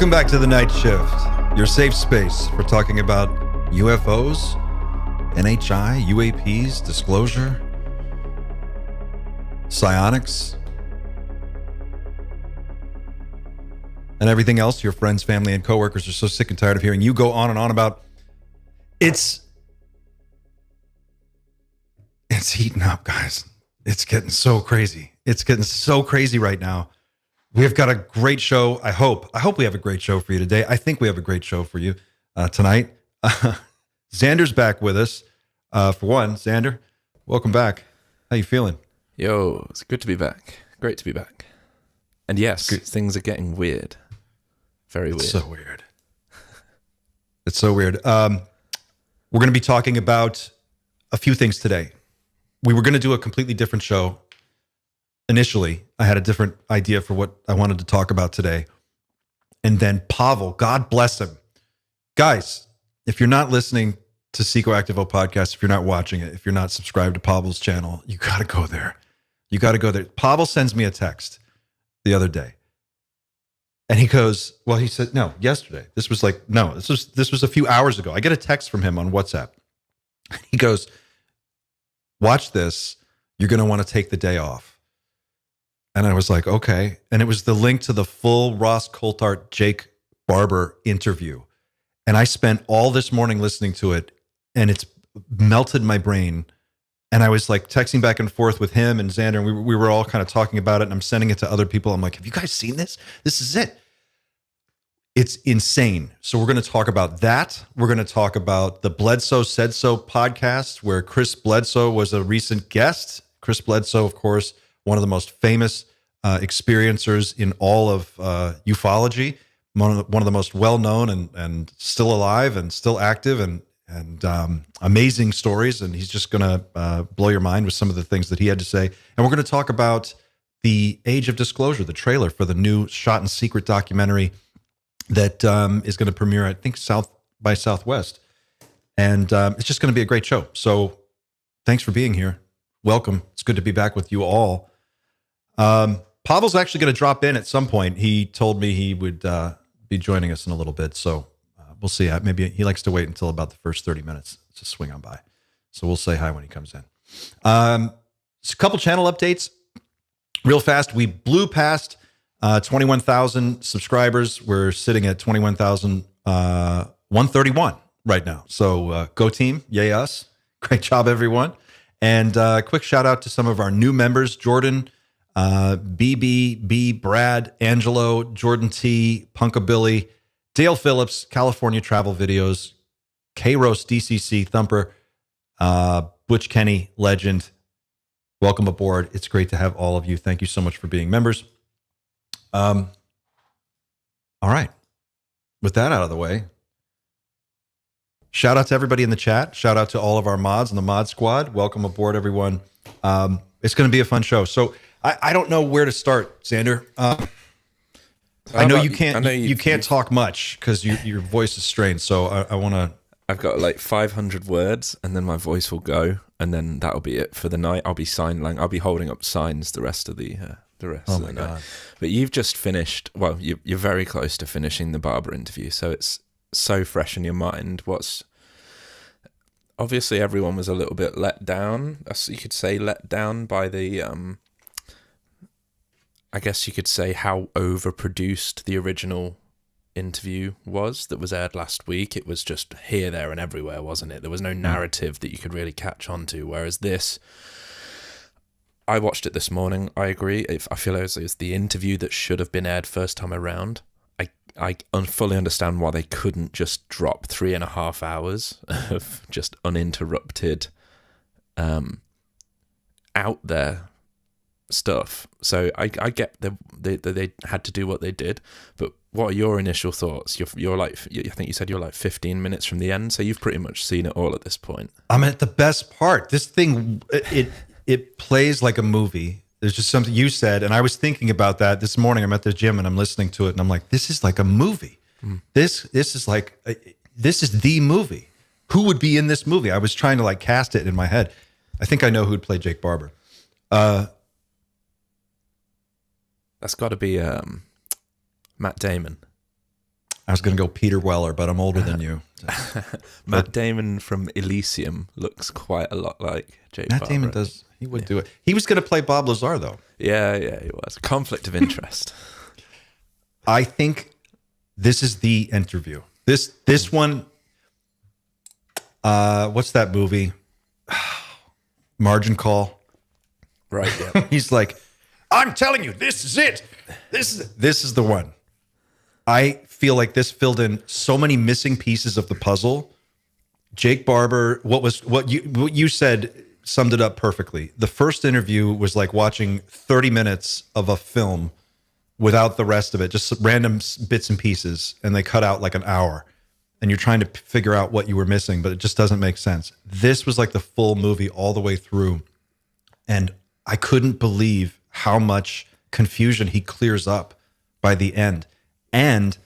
Welcome back to The Night Shift, your safe space for talking about UFOs, NHI, UAPs, disclosure, psionics, and everything else your friends, family, and coworkers are so sick and tired of hearing you go on and on about. It's heating up, guys. It's getting so crazy. It's getting so crazy right now. We've got a great show. I hope we have a great show for you today. I think we have a great show for you tonight. Xander's back with us. For one, Xander, welcome back. How you feeling? Yo, it's good to be back. Great to be back. And yes, things are getting weird. Very weird. It's so weird. It's so weird. We're going to be talking about a few things today. We were going to do a completely different show. Initially, I had a different idea for what I wanted to talk about today. And then Pava, God bless him. Guys, if you're not listening to Psychoactivo podcast, if you're not watching it, if you're not subscribed to Pava's channel, you got to go there. You got to go there. Pava sends me a text the other day. And he goes, well, he said, no, yesterday. This was a few hours ago. I get a text from him on WhatsApp. He goes, watch this. You're going to want to take the day off. And I was like, okay. And it was the link to the full Ross Coulthart, Jake Barber interview. And I spent all this morning listening to it, and it's melted my brain. And I was like texting back and forth with him and Xander, and we were all kind of talking about it, and I'm sending it to other people. I'm like, have you guys seen this? This is it. It's insane. So we're going to talk about that. We're going to talk about the Bledsoe Said So podcast, where Chris Bledsoe was a recent guest. Chris Bledsoe, of course, one of the most famous experiencers in all of ufology, one of the most well-known and still alive and still active and amazing stories. And he's just going to blow your mind with some of the things that he had to say. And we're going to talk about the Age of Disclosure, the trailer for the new Shot in Secret documentary that is going to premiere, I think, South by Southwest. And it's just going to be a great show. So thanks for being here. Welcome. It's good to be back with you all. Pavel's actually going to drop in at some point. He told me he would be joining us in a little bit. So we'll see. Maybe he likes to wait until about the first 30 minutes to swing on by. So we'll say hi when he comes in. Just a couple channel updates real fast. We blew past 21,000 subscribers. We're sitting at 21,131 right now. So go team. Yay us. Great job, everyone. And quick shout out to some of our new members, Jordan, BB, Brad, Angelo, Jordan T, Punkabilly, Dale Phillips, California Travel Videos, K-Roast, DCC, Thumper, Butch Kenny, Legend. Welcome aboard. It's great to have all of you. Thank you so much for being members. All right. With that out of the way, shout out to everybody in the chat. Shout out to all of our mods in the mod squad. Welcome aboard, everyone. It's going to be a fun show. So I don't know where to start, Xander. I know you can't. You can't talk much because your voice is strained. So I want to. I've got like 500 words, and then my voice will go, and then that'll be it for the night. I'll be I'll be holding up signs the rest of the rest of the night. But you've just finished. Well, you're very close to finishing the Barber interview, so it's so fresh in your mind. Obviously everyone was a little bit let down. You could say let down by the. I guess you could say how overproduced the original interview was that was aired last week. It was just here, there, and everywhere, wasn't it? There was no narrative that you could really catch on to. Whereas this, I watched it this morning. I agree. I feel as it's the interview that should have been aired first time around. I fully understand why they couldn't just drop 3.5 hours of just uninterrupted, out there stuff. So I get they had to do what they did, but what are your initial thoughts? You're like, I think you said you're like 15 minutes from the end, so you've pretty much seen it all at this point. I'm at the best part. This thing, it plays like a movie. There's just something you said, and I was thinking about that this morning. I'm at the gym and I'm listening to it, and I'm like, this is like a movie. This is the movie. Who would be in this movie? I was trying to like cast it in my head. I think I know who'd play Jake Barber. That's got to be Matt Damon. I was going to go Peter Weller, but I'm older than you. Matt Damon from Elysium looks quite a lot like Jake Matt Barber. Damon does. He would do it. He was going to play Bob Lazar, though. Yeah, he was. Conflict of interest. I think this is the interview. This one, what's that movie? Margin Call. Right, yeah. He's like, I'm telling you, this is it. This is the one. I feel like this filled in so many missing pieces of the puzzle. Jake Barber, what you said summed it up perfectly. The first interview was like watching 30 minutes of a film without the rest of it, just random bits and pieces, and they cut out like an hour. And you're trying to figure out what you were missing, but it just doesn't make sense. This was like the full movie all the way through. And I couldn't believe how much confusion he clears up by the end, and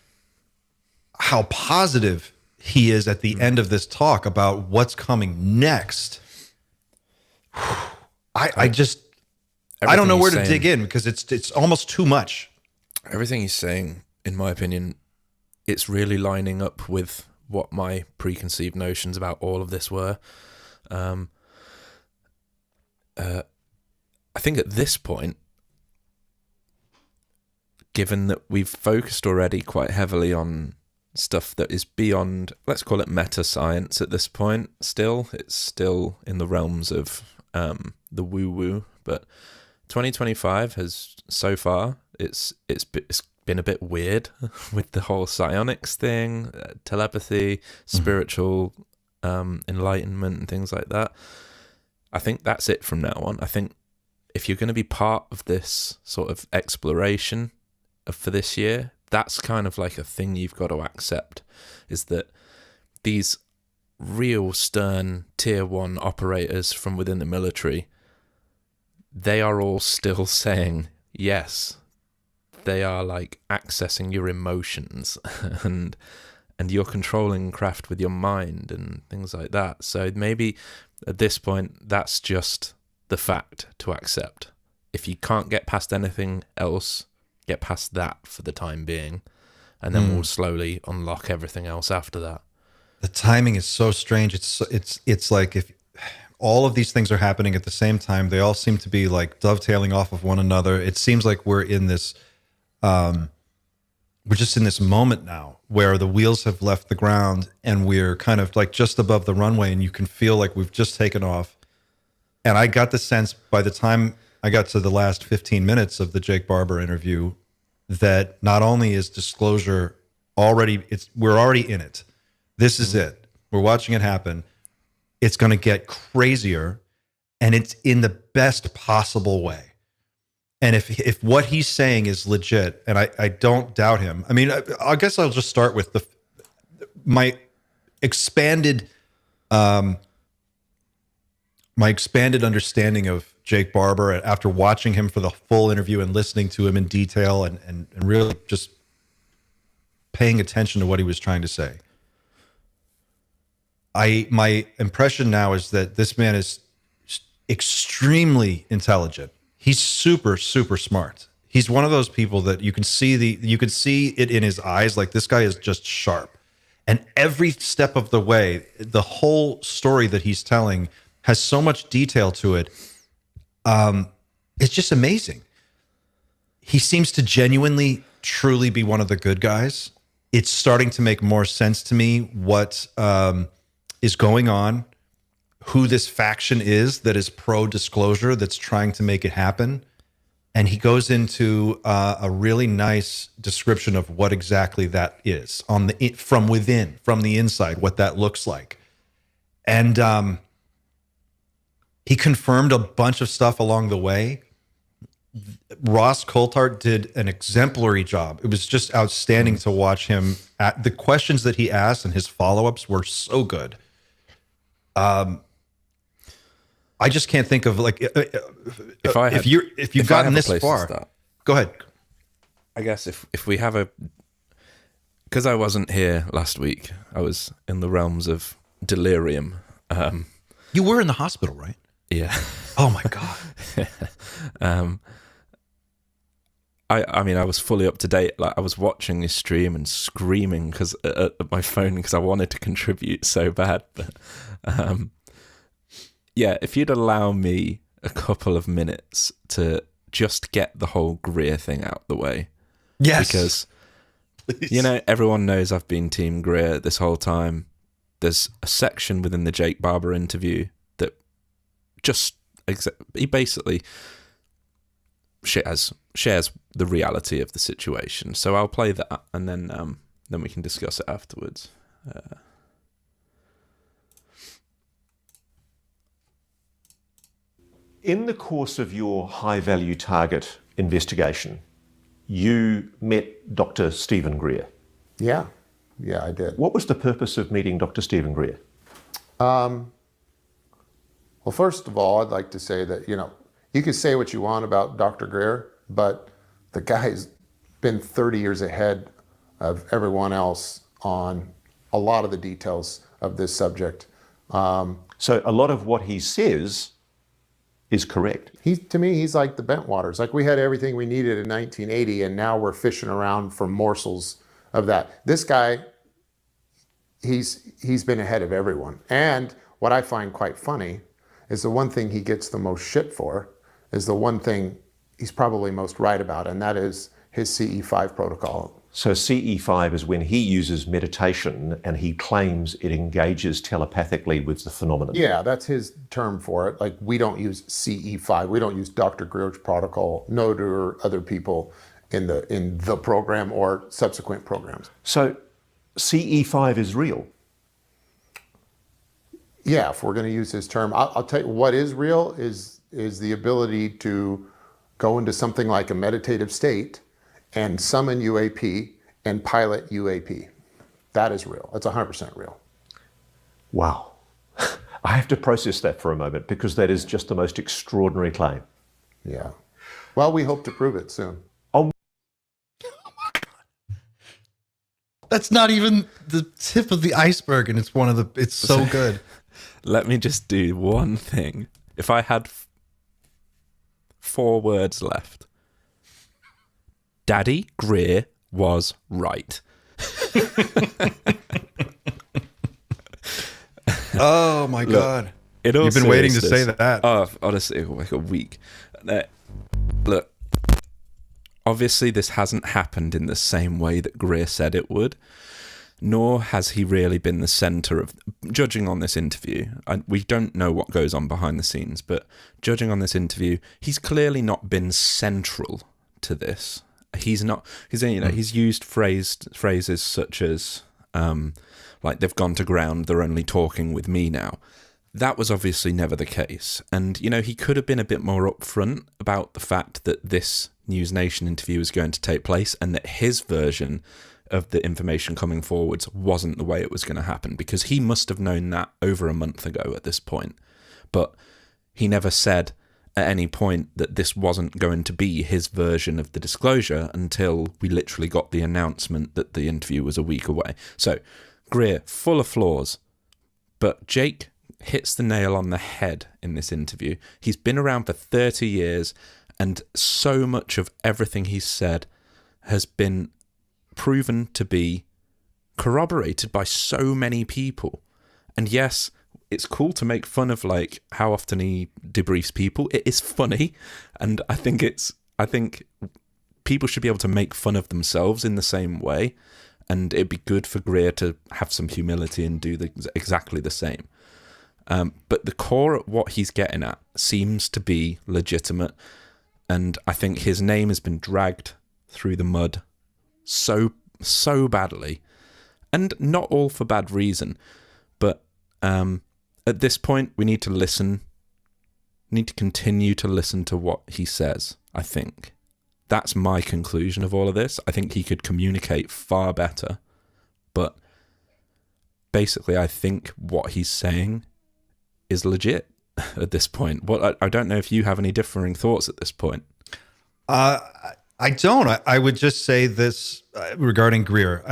how positive he is at the end of this talk about what's coming next. I don't know where to dig in, because it's almost too much. Everything he's saying, in my opinion, it's really lining up with what my preconceived notions about all of this were. I think at this point, given that we've focused already quite heavily on stuff that is beyond, let's call it meta science at this point, it's still in the realms of the woo-woo, but 2025 has, so far, it's been a bit weird with the whole psionics thing, telepathy, spiritual enlightenment and things like that. I think that's it from now on. I think if you're going to be part of this sort of exploration for this year, that's kind of like a thing you've got to accept, is that these real stern tier 1 operators from within the military, they are all still saying yes. They are like accessing your emotions and you're controlling craft with your mind and things like that. So maybe at this point, that's just the fact to accept. If you can't get past anything else, get past that for the time being, and then we'll slowly unlock everything else after that. The timing is so strange. It's like if all of these things are happening at the same time, they all seem to be like dovetailing off of one another. It seems like we're in this, we're just in this moment now where the wheels have left the ground and we're kind of like just above the runway, and you can feel like we've just taken off. And I got the sense by the time I got to the last 15 minutes of the Jake Barber interview that not only is disclosure we're already in it. This is it. We're watching it happen. It's going to get crazier, and it's in the best possible way. And if what he's saying is legit, and I don't doubt him. I mean, I guess I'll just start with my expanded understanding of Jake Barber after watching him for the full interview and listening to him in detail and really just paying attention to what he was trying to say. My impression now is that this man is extremely intelligent. He's super, super smart. He's one of those people that you can see it in his eyes. Like, this guy is just sharp. And every step of the way, the whole story that he's telling has so much detail to it. It's just amazing. He seems to genuinely, truly be one of the good guys. It's starting to make more sense to me what is going on, who this faction is that is pro-disclosure, that's trying to make it happen. And he goes into a really nice description of what exactly that is from within, from the inside, what that looks like. And he confirmed a bunch of stuff along the way. Ross Coulthart did an exemplary job. It was just outstanding to watch him. The questions that he asked and his follow-ups were so good. I just can't think of like if you've gotten this far. Go ahead. I guess if we have because I wasn't here last week, I was in the realms of delirium. You were in the hospital, right? Yeah. Oh my God. I mean, I was fully up to date. Like, I was watching this stream and screaming because at my phone because I wanted to contribute so bad. But yeah, if you'd allow me a couple of minutes to just get the whole Greer thing out the way. Yes. Because, Please. you know, everyone knows I've been Team Greer this whole time. There's a section within the Jake Barber interview that just, he basically shares the reality of the situation. So I'll play that and then we can discuss it afterwards. In the course of your high-value target investigation, you met Dr. Stephen Greer. Yeah, I did. What was the purpose of meeting Dr. Stephen Greer? Well, first of all, I'd like to say that, you can say what you want about Dr. Greer, but the guy's been 30 years ahead of everyone else on a lot of the details of this subject. So a lot of what he says is correct. To me, he's like the Bentwaters. Like, we had everything we needed in 1980, and now we're fishing around for morsels of that. This guy, he's been ahead of everyone. And what I find quite funny is the one thing he gets the most shit for is the one thing he's probably most right about, and that is his CE5 protocol. So CE5 is when he uses meditation and he claims it engages telepathically with the phenomenon. Yeah, that's his term for it. Like, we don't use CE5. We don't use Dr. Greer's protocol. No to other people in the program or subsequent programs. So CE5 is real. Yeah, if we're going to use his term, I'll tell you what is real is the ability to go into something like a meditative state and summon UAP and pilot UAP. That is real. That's 100% real. Wow. I have to process that for a moment because that is just the most extraordinary claim. Yeah. Well, we hope to prove it soon. That's not even the tip of the iceberg, and it's so good. Let me just do one thing. If I had 4 words left, Daddy Greer was right. Oh my God. You've been waiting to say that. Oh, honestly, like a week. Look, obviously this hasn't happened in the same way that Greer said it would, nor has he really been the centre of, judging on this interview, we don't know what goes on behind the scenes, but judging on this interview, he's clearly not been central to this. He's not, he's used phrases such as, like, they've gone to ground, they're only talking with me now. That was obviously never the case. And, he could have been a bit more upfront about the fact that this News Nation interview was going to take place and that his version of the information coming forwards wasn't the way it was going to happen, because he must have known that over a month ago at this point. But he never said at any point that this wasn't going to be his version of the disclosure until we literally got the announcement that the interview was a week away. So Greer, full of flaws, but Jake hits the nail on the head in this interview. He's been around for 30 years, and so much of everything he's said has been proven to be corroborated by so many people. And yes, it's cool to make fun of like how often he debriefs people. It is funny, and I think people should be able to make fun of themselves in the same way, and it'd be good for Greer to have some humility and do exactly the same. But the core of what he's getting at seems to be legitimate, and I think his name has been dragged through the mud so badly, and not all for bad reason. But at this point, we need to listen. We need to continue to listen to what he says. I think that's my conclusion of all of this. I think he could communicate far better, but basically, I think what he's saying is legit at this point. I don't know if you have any differing thoughts at this point. I don't. I would just say this regarding Greer.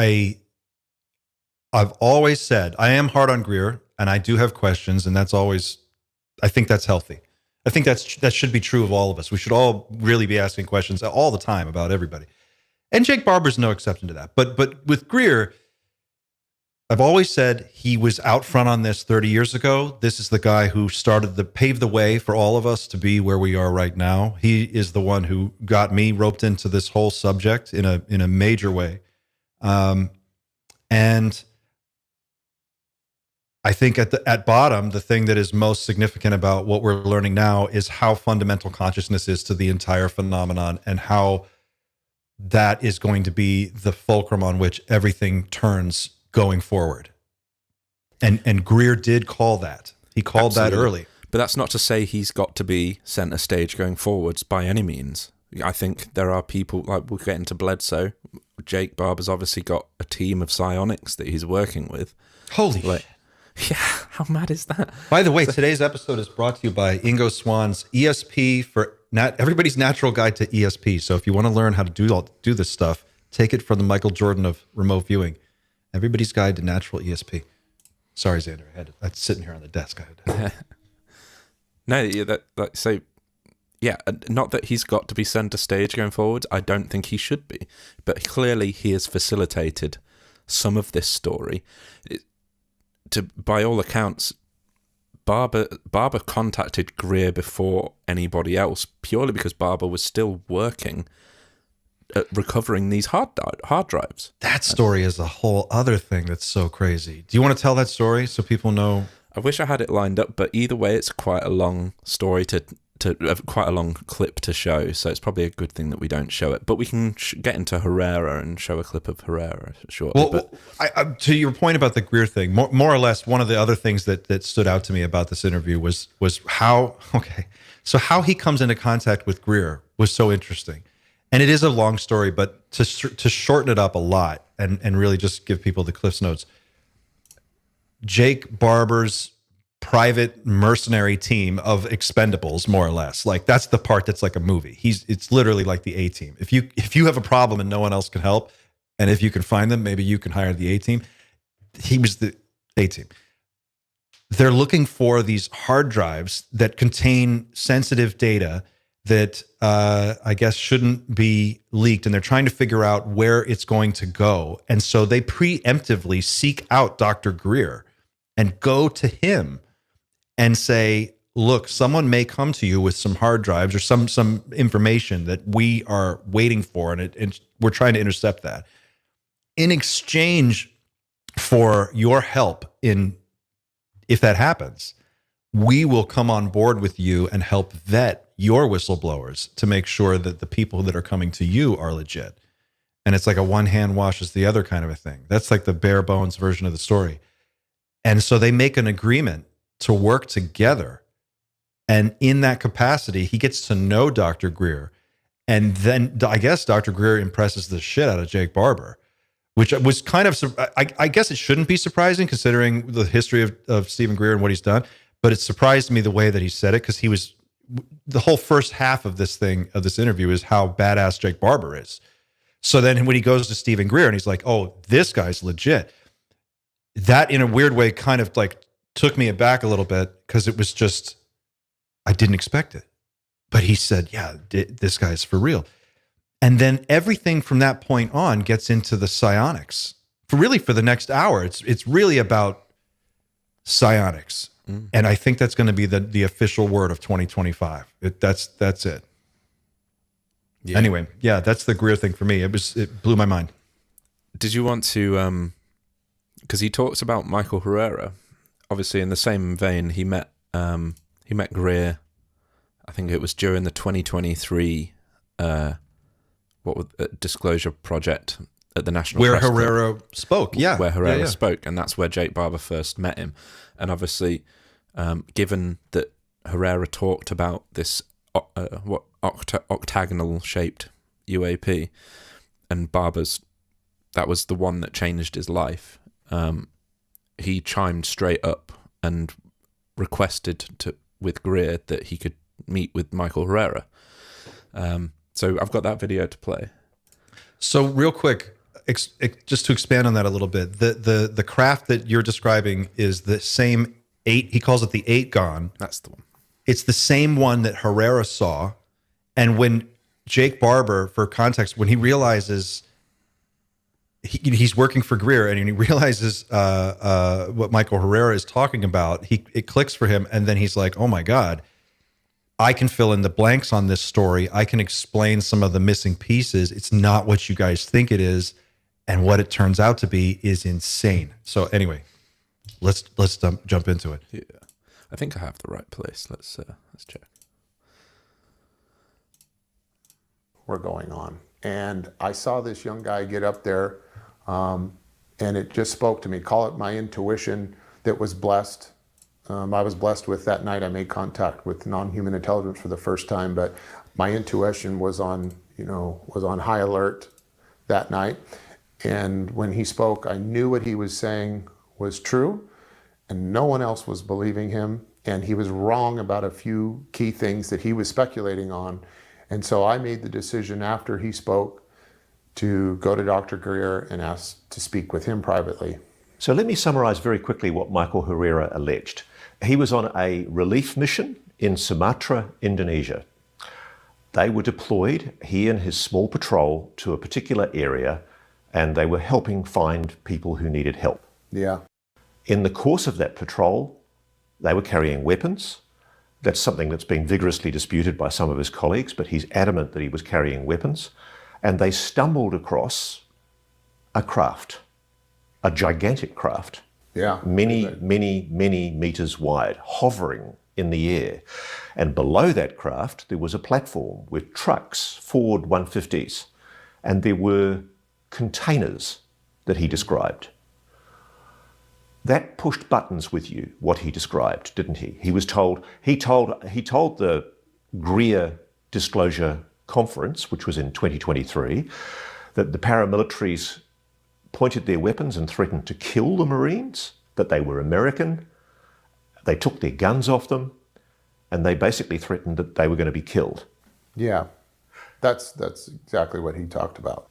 I've always said I am hard on Greer, and I do have questions, and that's always, I think that's healthy. I think that should be true of all of us. We should all really be asking questions all the time about everybody. And Jake Barber's no exception to that. But with Greer, I've always said he was out front on this 30 years ago. This is the guy who paved the way for all of us to be where we are right now. He is the one who got me roped into this whole subject in a major way. And I think at bottom, the thing that is most significant about what we're learning now is how fundamental consciousness is to the entire phenomenon, and how that is going to be the fulcrum on which everything turns going forward. And Greer did call that. He called Absolutely. that early. But that's not to say he's got to be center stage going forwards by any means. I think there are people, like we'll get into Bledsoe. Jake Barber's obviously got a team of psionics that he's working with. Holy shit. Yeah, how mad is that? By the way, today's episode is brought to you by Ingo Swan's ESP for everybody's natural guide to ESP. So if you want to learn how to do this stuff, take it from the Michael Jordan of remote viewing. Everybody's guide to natural ESP. Sorry, Xander. I'm sitting here on the desk. No, yeah, not that he's got to be center stage going forward. I don't think he should be. But clearly he has facilitated some of this story. By all accounts, Barber contacted Greer before anybody else, purely because Barber was still working at recovering these hard drives. That story is a whole other thing that's so crazy. Do you want to tell that story so people know? I wish I had it lined up, but either way, it's quite a long story to quite a long clip to show, so it's probably a good thing that we don't show it. But we can get into Herrera and show a clip of Herrera shortly. Well, to your point about the Greer thing, more or less, one of the other things that stood out to me about this interview was how he comes into contact with Greer was so interesting. And it is a long story, but to shorten it up a lot and really just give people the Cliff's Notes, Jake Barber's private mercenary team of expendables, more or less. Like, that's the part that's like a movie. It's literally like the A-team. If you have a problem and no one else can help, and if you can find them, maybe you can hire the A-team. He was the A-team. They're looking for these hard drives that contain sensitive data that I guess shouldn't be leaked, and they're trying to figure out where it's going to go. And so they preemptively seek out Dr. Greer and go to him and say, look, someone may come to you with some hard drives or some information that we are waiting for, and we're trying to intercept that. In exchange for your help if that happens, we will come on board with you and help vet your whistleblowers to make sure that the people that are coming to you are legit. And it's like a one hand washes the other kind of a thing. That's like the bare bones version of the story. And so they make an agreement to work together. And in that capacity, he gets to know Dr. Greer. And then I guess Dr. Greer impresses the shit out of Jake Barber, which was kind of, I guess it shouldn't be surprising considering the history of Stephen Greer and what he's done. But it surprised me the way that he said it, because the whole first half of this interview is how badass Jake Barber is. So then when he goes to Stephen Greer and he's like, oh, this guy's legit. That in a weird way kind of like took me aback a little bit, because it was just, I didn't expect it. But he said, yeah, this guy's for real. And then everything from that point on gets into the psionics. For the next hour, it's really about psionics. Mm. And I think that's going to be the official word of 2025. That's it. Yeah. Anyway, yeah, that's the Greer thing for me. It blew my mind. Did you want to, because he talks about Michael Herrera, obviously in the same vein, he met Greer, I think it was during the 2023 disclosure project at the National where Press Herrera Club. Spoke. Yeah, where Herrera spoke, and that's where Jake Barber first met him. And obviously, given that Herrera talked about this octagonal shaped UAP, and that was the one that changed his life. He chimed straight up and requested with Greer that he could meet with Michael Herrera. So I've got that video to play. So real quick, just to expand on that a little bit, the craft that you're describing is the same 8. He calls it the 8 Gon. That's the one. It's the same one that Herrera saw. And when Jake Barber, for context, when he realizes he's working for Greer and he realizes what Michael Herrera is talking about, it clicks for him. And then he's like, oh my God, I can fill in the blanks on this story. I can explain some of the missing pieces. It's not what you guys think it is. And what it turns out to be is insane. So anyway, let's jump into it. Yeah, I think I have the right place. Let's check. Were going on. And I saw this young guy get up there, and it just spoke to me. Call it my intuition that was blessed. I was blessed with that night. I made contact with non-human intelligence for the first time, but my intuition was on high alert that night. And when he spoke, I knew what he was saying was true, and no one else was believing him. And he was wrong about a few key things that he was speculating on. And so I made the decision after he spoke to go to Dr. Greer and ask to speak with him privately. So let me summarize very quickly what Michael Herrera alleged. He was on a relief mission in Sumatra, Indonesia. They were deployed, he and his small patrol, to a particular area, and they were helping find people who needed help. Yeah. In the course of that patrol, they were carrying weapons. That's something that's been vigorously disputed by some of his colleagues, but he's adamant that he was carrying weapons. And they stumbled across a craft, a gigantic craft, Yeah. many meters wide, hovering in the air. And below that craft, there was a platform with trucks, Ford 150s, and there were containers that he described. That pushed buttons with you, what he described, didn't he? He told the Greer disclosure conference, which was in 2023, that the paramilitaries pointed their weapons and threatened to kill the Marines, that they were American. They took their guns off them, and they basically threatened that they were going to be killed. Yeah. That's exactly what he talked about.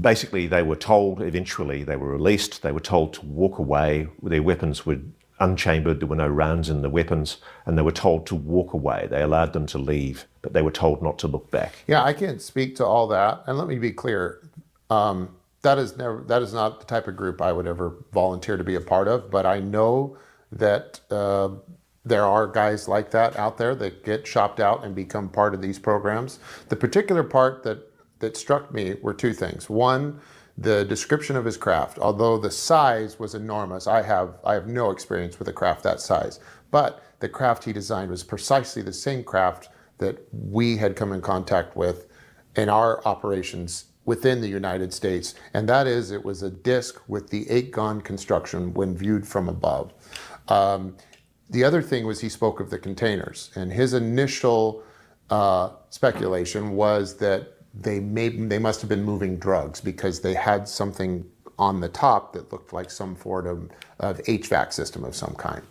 Basically, they were told, eventually they were released, they were told to walk away. Their weapons were unchambered, there were no rounds in the weapons, and they were told to walk away. They allowed them to leave, but they were told not to look back. Yeah, I can't speak to all that. And let me be clear, that is not the type of group I would ever volunteer to be a part of, but I know that there are guys like that out there that get shopped out and become part of these programs. The particular part that struck me were two things. One, the description of his craft. Although the size was enormous, I have no experience with a craft that size. But the craft he designed was precisely the same craft that we had come in contact with in our operations within the United States. And that is, it was a disc with the 8-gun construction when viewed from above. The other thing was he spoke of the containers. And his initial speculation was that they must have been moving drugs because they had something on the top that looked like some form of HVAC system of some kind.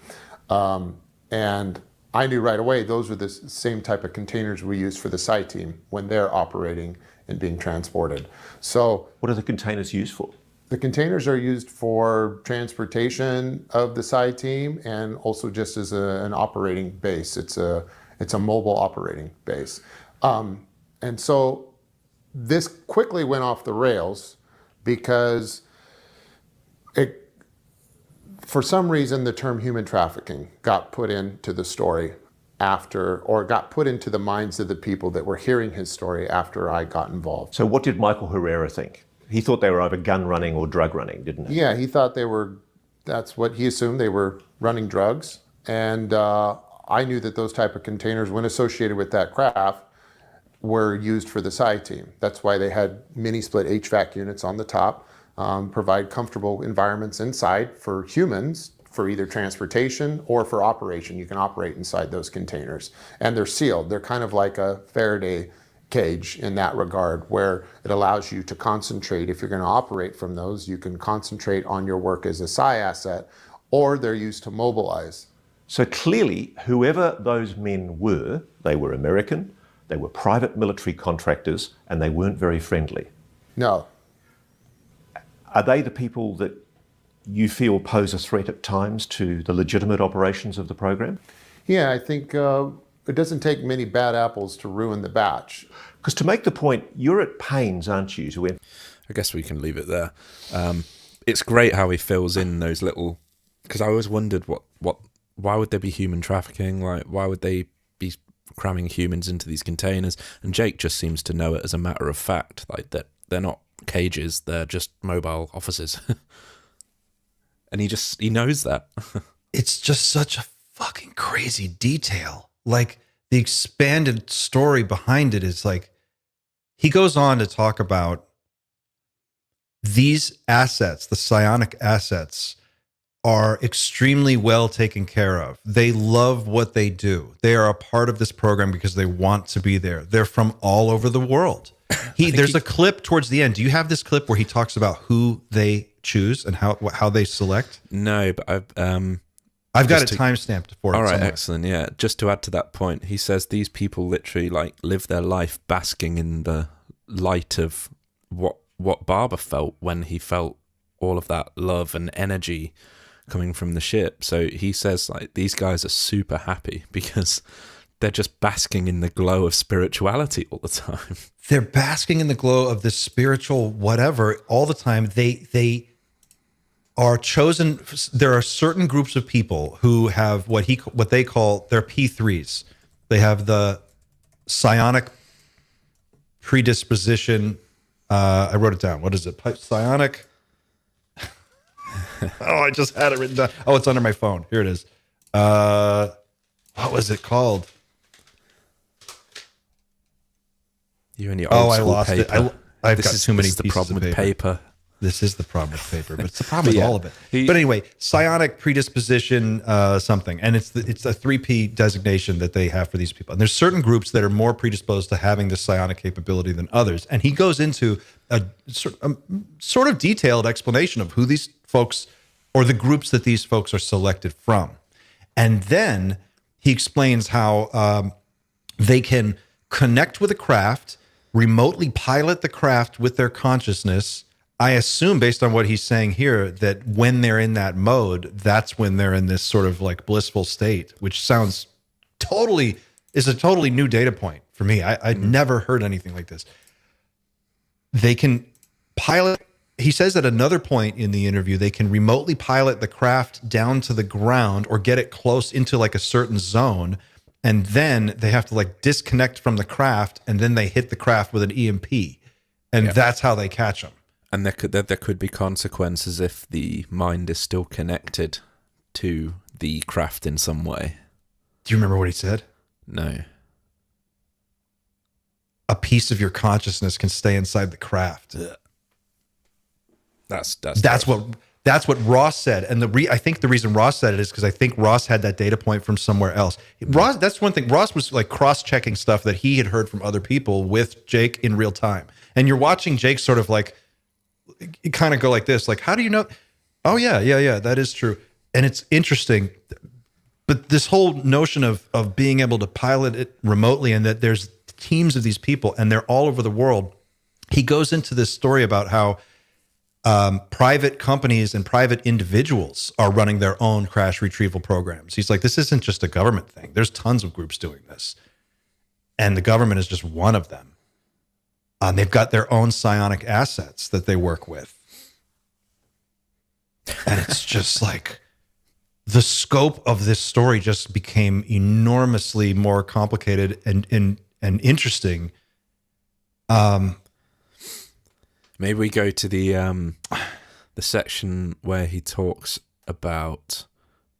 And I knew right away those were the same type of containers we use for the Psi team when they're operating and being transported. So What are the containers used for? the containers are used for transportation of the Psi team and also just as an operating base. It's a mobile operating base. And so this quickly went off the rails because for some reason, the term human trafficking got put into the story got put into the minds of the people that were hearing his story after I got involved. So what did Michael Herrera think? He thought they were either gun running or drug running, didn't he? Yeah, he thought that's what he assumed, they were running drugs. And I knew that those type of containers, when associated with that craft, were used for the Psi team. That's why they had mini split HVAC units on the top, provide comfortable environments inside for humans for either transportation or for operation. You can operate inside those containers. And they're sealed. They're kind of like a Faraday cage in that regard, where it allows you to concentrate. If you're going to operate from those, you can concentrate on your work as a Psi asset, or they're used to mobilize. So clearly, whoever those men were, they were American, they were private military contractors, and they weren't very friendly. No. Are they the people that you feel pose a threat at times to the legitimate operations of the program? Yeah, I think it doesn't take many bad apples to ruin the batch. Because to make the point, you're at pains, aren't you, to I guess we can leave it there. It's great how he fills in those little, because I always wondered why would there be human trafficking? Like, why would they be cramming humans into these containers? And Jake just seems to know it as a matter of fact, like that they're not cages, they're just mobile offices. And he knows that. It's just such a fucking crazy detail. Like, the expanded story behind it is like, he goes on to talk about these assets, the psionic assets, are extremely well taken care of. They love what they do. They are a part of this program because they want to be there. They're from all over the world. There's a clip towards the end. Do you have this clip where he talks about who they choose and how they select? No, but I've got it timestamped for it. All right, somewhere. excellent. Yeah, just to add to that point, he says these people literally like live their life basking in the light of what Barber felt when he felt all of that love and energy coming from the ship. So he says like these guys are super happy because they're just basking in the glow of spirituality all the time. They're basking in the glow of this spiritual whatever all the time. They are chosen. There are certain groups of people who have what they call their P3s. They have the psionic predisposition. I wrote it down. What is it? Psionic. I just had it written down. Oh, it's under my phone. Here it is. What was it called? You and your old school lost paper. it. I've got too many this is the pieces problem of with paper. This is the problem with paper, but it's the problem with yeah, all of it. But anyway, psionic predisposition something, and it's a 3P designation that they have for these people. And there's certain groups that are more predisposed to having this psionic capability than others. And he goes into a sort of detailed explanation of who these folks or the groups that these folks are selected from. And then he explains how they can connect with a craft, remotely pilot the craft with their consciousness. I assume, based on what he's saying here, that when they're in that mode, that's when they're in this sort of like blissful state, which is a totally new data point for me. I'd never heard anything like this. They can pilot, he says at another point in the interview, they can remotely pilot the craft down to the ground or get it close into like a certain zone. And then they have to like disconnect from the craft, and then they hit the craft with an EMP. And that's how they catch them. And there could be consequences if the mind is still connected to the craft in some way. Do you remember what he said? No. A piece of your consciousness can stay inside the craft. That's what Ross said. And I think the reason Ross said it is because I think Ross had that data point from somewhere else. Ross, that's one thing. Ross was like cross-checking stuff that he had heard from other people with Jake in real time. And you're watching Jake sort of like kind of go like this, like, how do you know? Oh yeah, that is true. And it's interesting. But this whole notion of being able to pilot it remotely, and that there's teams of these people and they're all over the world. He goes into this story about how private companies and private individuals are running their own crash retrieval programs. He's like, this isn't just a government thing. There's tons of groups doing this. And the government is just one of them. They've got their own psionic assets that they work with. And it's just like, the scope of this story just became enormously more complicated and interesting. Maybe we go to the section where he talks about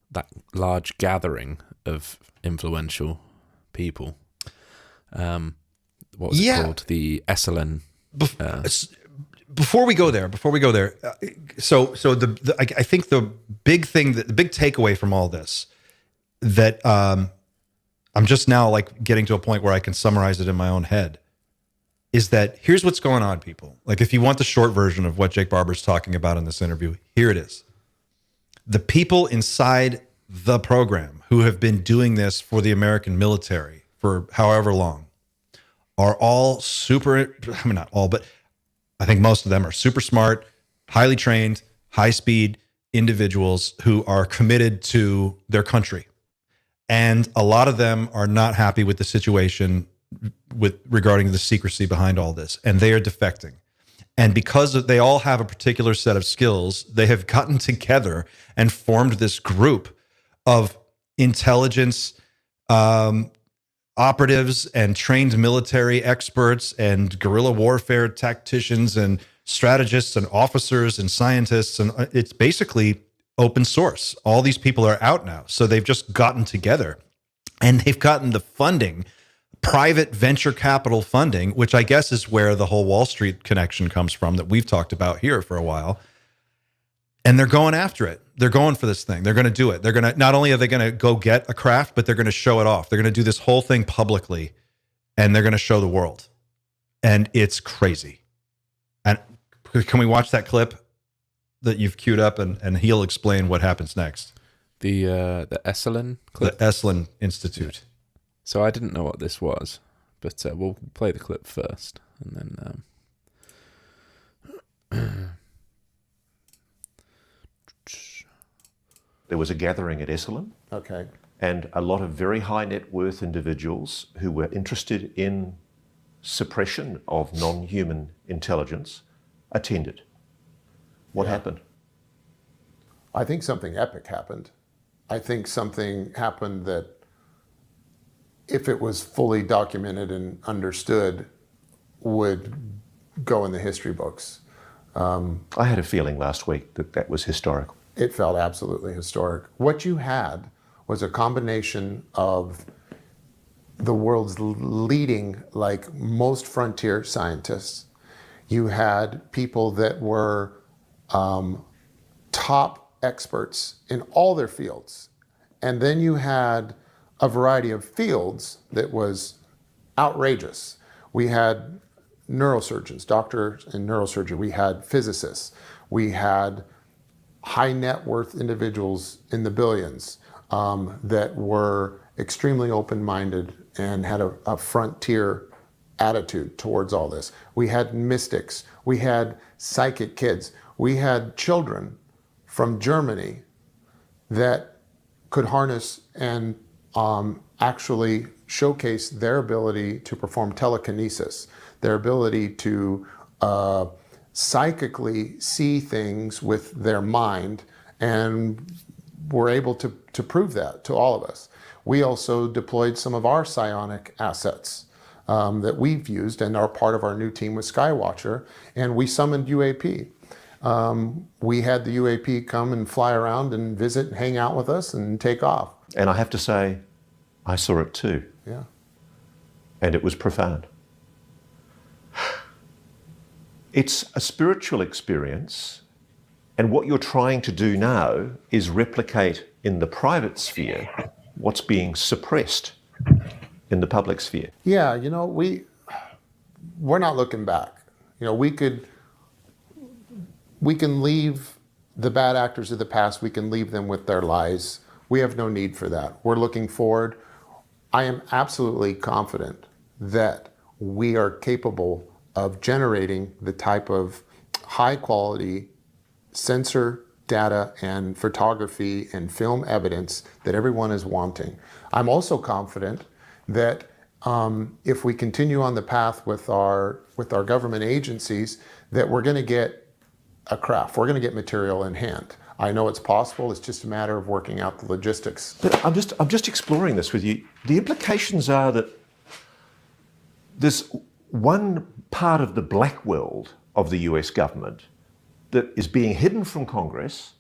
that large gathering of influential people. What was it called? The Esalen. Before we go there, so I think the big thing, the big takeaway from all this, that I'm just now like getting to a point where I can summarize it in my own head, is that here's what's going on, people. Like, if you want the short version of what Jake Barber's talking about in this interview, here it is. The people inside the program who have been doing this for the American military for however long are all not all, but I think most of them are super smart, highly trained, high speed individuals who are committed to their country. And a lot of them are not happy with the situation regarding the secrecy behind all this, and they are defecting. And because they all have a particular set of skills, they have gotten together and formed this group of intelligence operatives and trained military experts and guerrilla warfare tacticians and strategists and officers and scientists. And it's basically open source. All these people are out now. So they've just gotten together and they've gotten the funding, private venture capital funding, which I guess is where the whole Wall Street connection comes from that we've talked about here for a while. And they're going after it. They're going for this thing. They're going to do it. They're going to, not only are they going to go get a craft, but they're going to show it off. They're going to do this whole thing publicly and they're going to show the world. And it's crazy. And can we watch that clip that you've queued up and he'll explain what happens next? The Esalen clip? The Esalen Institute. So I didn't know what this was, but we'll play the clip first and then... There was a gathering at Esalen. Okay. And a lot of very high net worth individuals who were interested in suppression of non-human intelligence attended. What happened? I think something epic happened. I think something happened that, if it was fully documented and understood, would go in the history books. I had a feeling last week that that was historical. It felt absolutely historic. What you had was a combination of the world's leading, like most frontier scientists. You had people that were top experts in all their fields. And then you had a variety of fields that was outrageous. We had neurosurgeons, doctors in neurosurgery. We had physicists. We had high net worth individuals in the billions that were extremely open-minded and had a frontier attitude towards all this. We had mystics. We had psychic kids. We had children from Germany that could harness and actually showcase their ability to perform telekinesis, their ability to psychically see things with their mind, and were able to prove that to all of us. We also deployed some of our psionic assets that we've used and are part of our new team with Skywatcher, and we summoned UAP. We had the UAP come and fly around and visit and hang out with us and take off. And I have to say, I saw it too. Yeah. And it was profound. It's a spiritual experience, and what you're trying to do now is replicate in the private sphere what's being suppressed in the public sphere. Yeah, you know, we're not looking back. You know, we can leave the bad actors of the past, we can leave them with their lies. We have no need for that. We're looking forward. I am absolutely confident that we are capable of generating the type of high quality sensor data and photography and film evidence that everyone is wanting. I'm also confident that if we continue on the path with our government agencies, that we're going to get a craft, we're going to get material in hand. I know it's possible, it's just a matter of working out the logistics. But I'm just exploring this with you. The implications are that there's one part of the black world of the US government that is being hidden from Congress,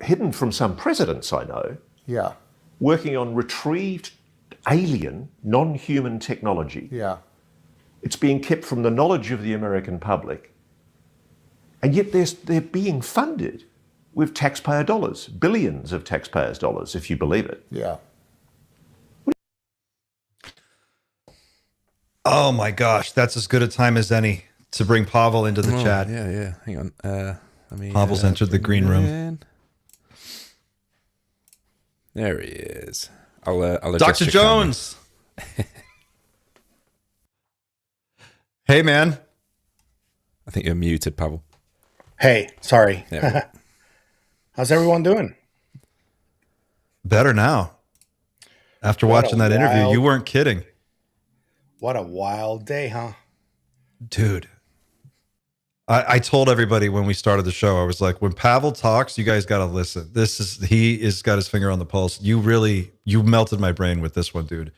hidden from some presidents I know, Yeah, working on retrieved alien, non-human technology. yeah. It's being kept from the knowledge of the American public, and yet they're being funded with taxpayer dollars, billions of taxpayers' dollars, if you believe it. Yeah. Oh my gosh, that's as good a time as any to bring Pavel into the chat. Yeah. Hang on. Pavel's entered the green room. There he is. I'll adjust Dr. your camera. Jones. Hey, man. I think you're muted, Pavel. Hey, sorry. Yeah. How's everyone doing? Better now. After What watching a that interview, wild- you weren't kidding. What a wild day, huh? Dude. I told everybody when we started the show, I was like, when Pavel talks, you guys got to listen. He is got his finger on the pulse. You melted my brain with this one, dude.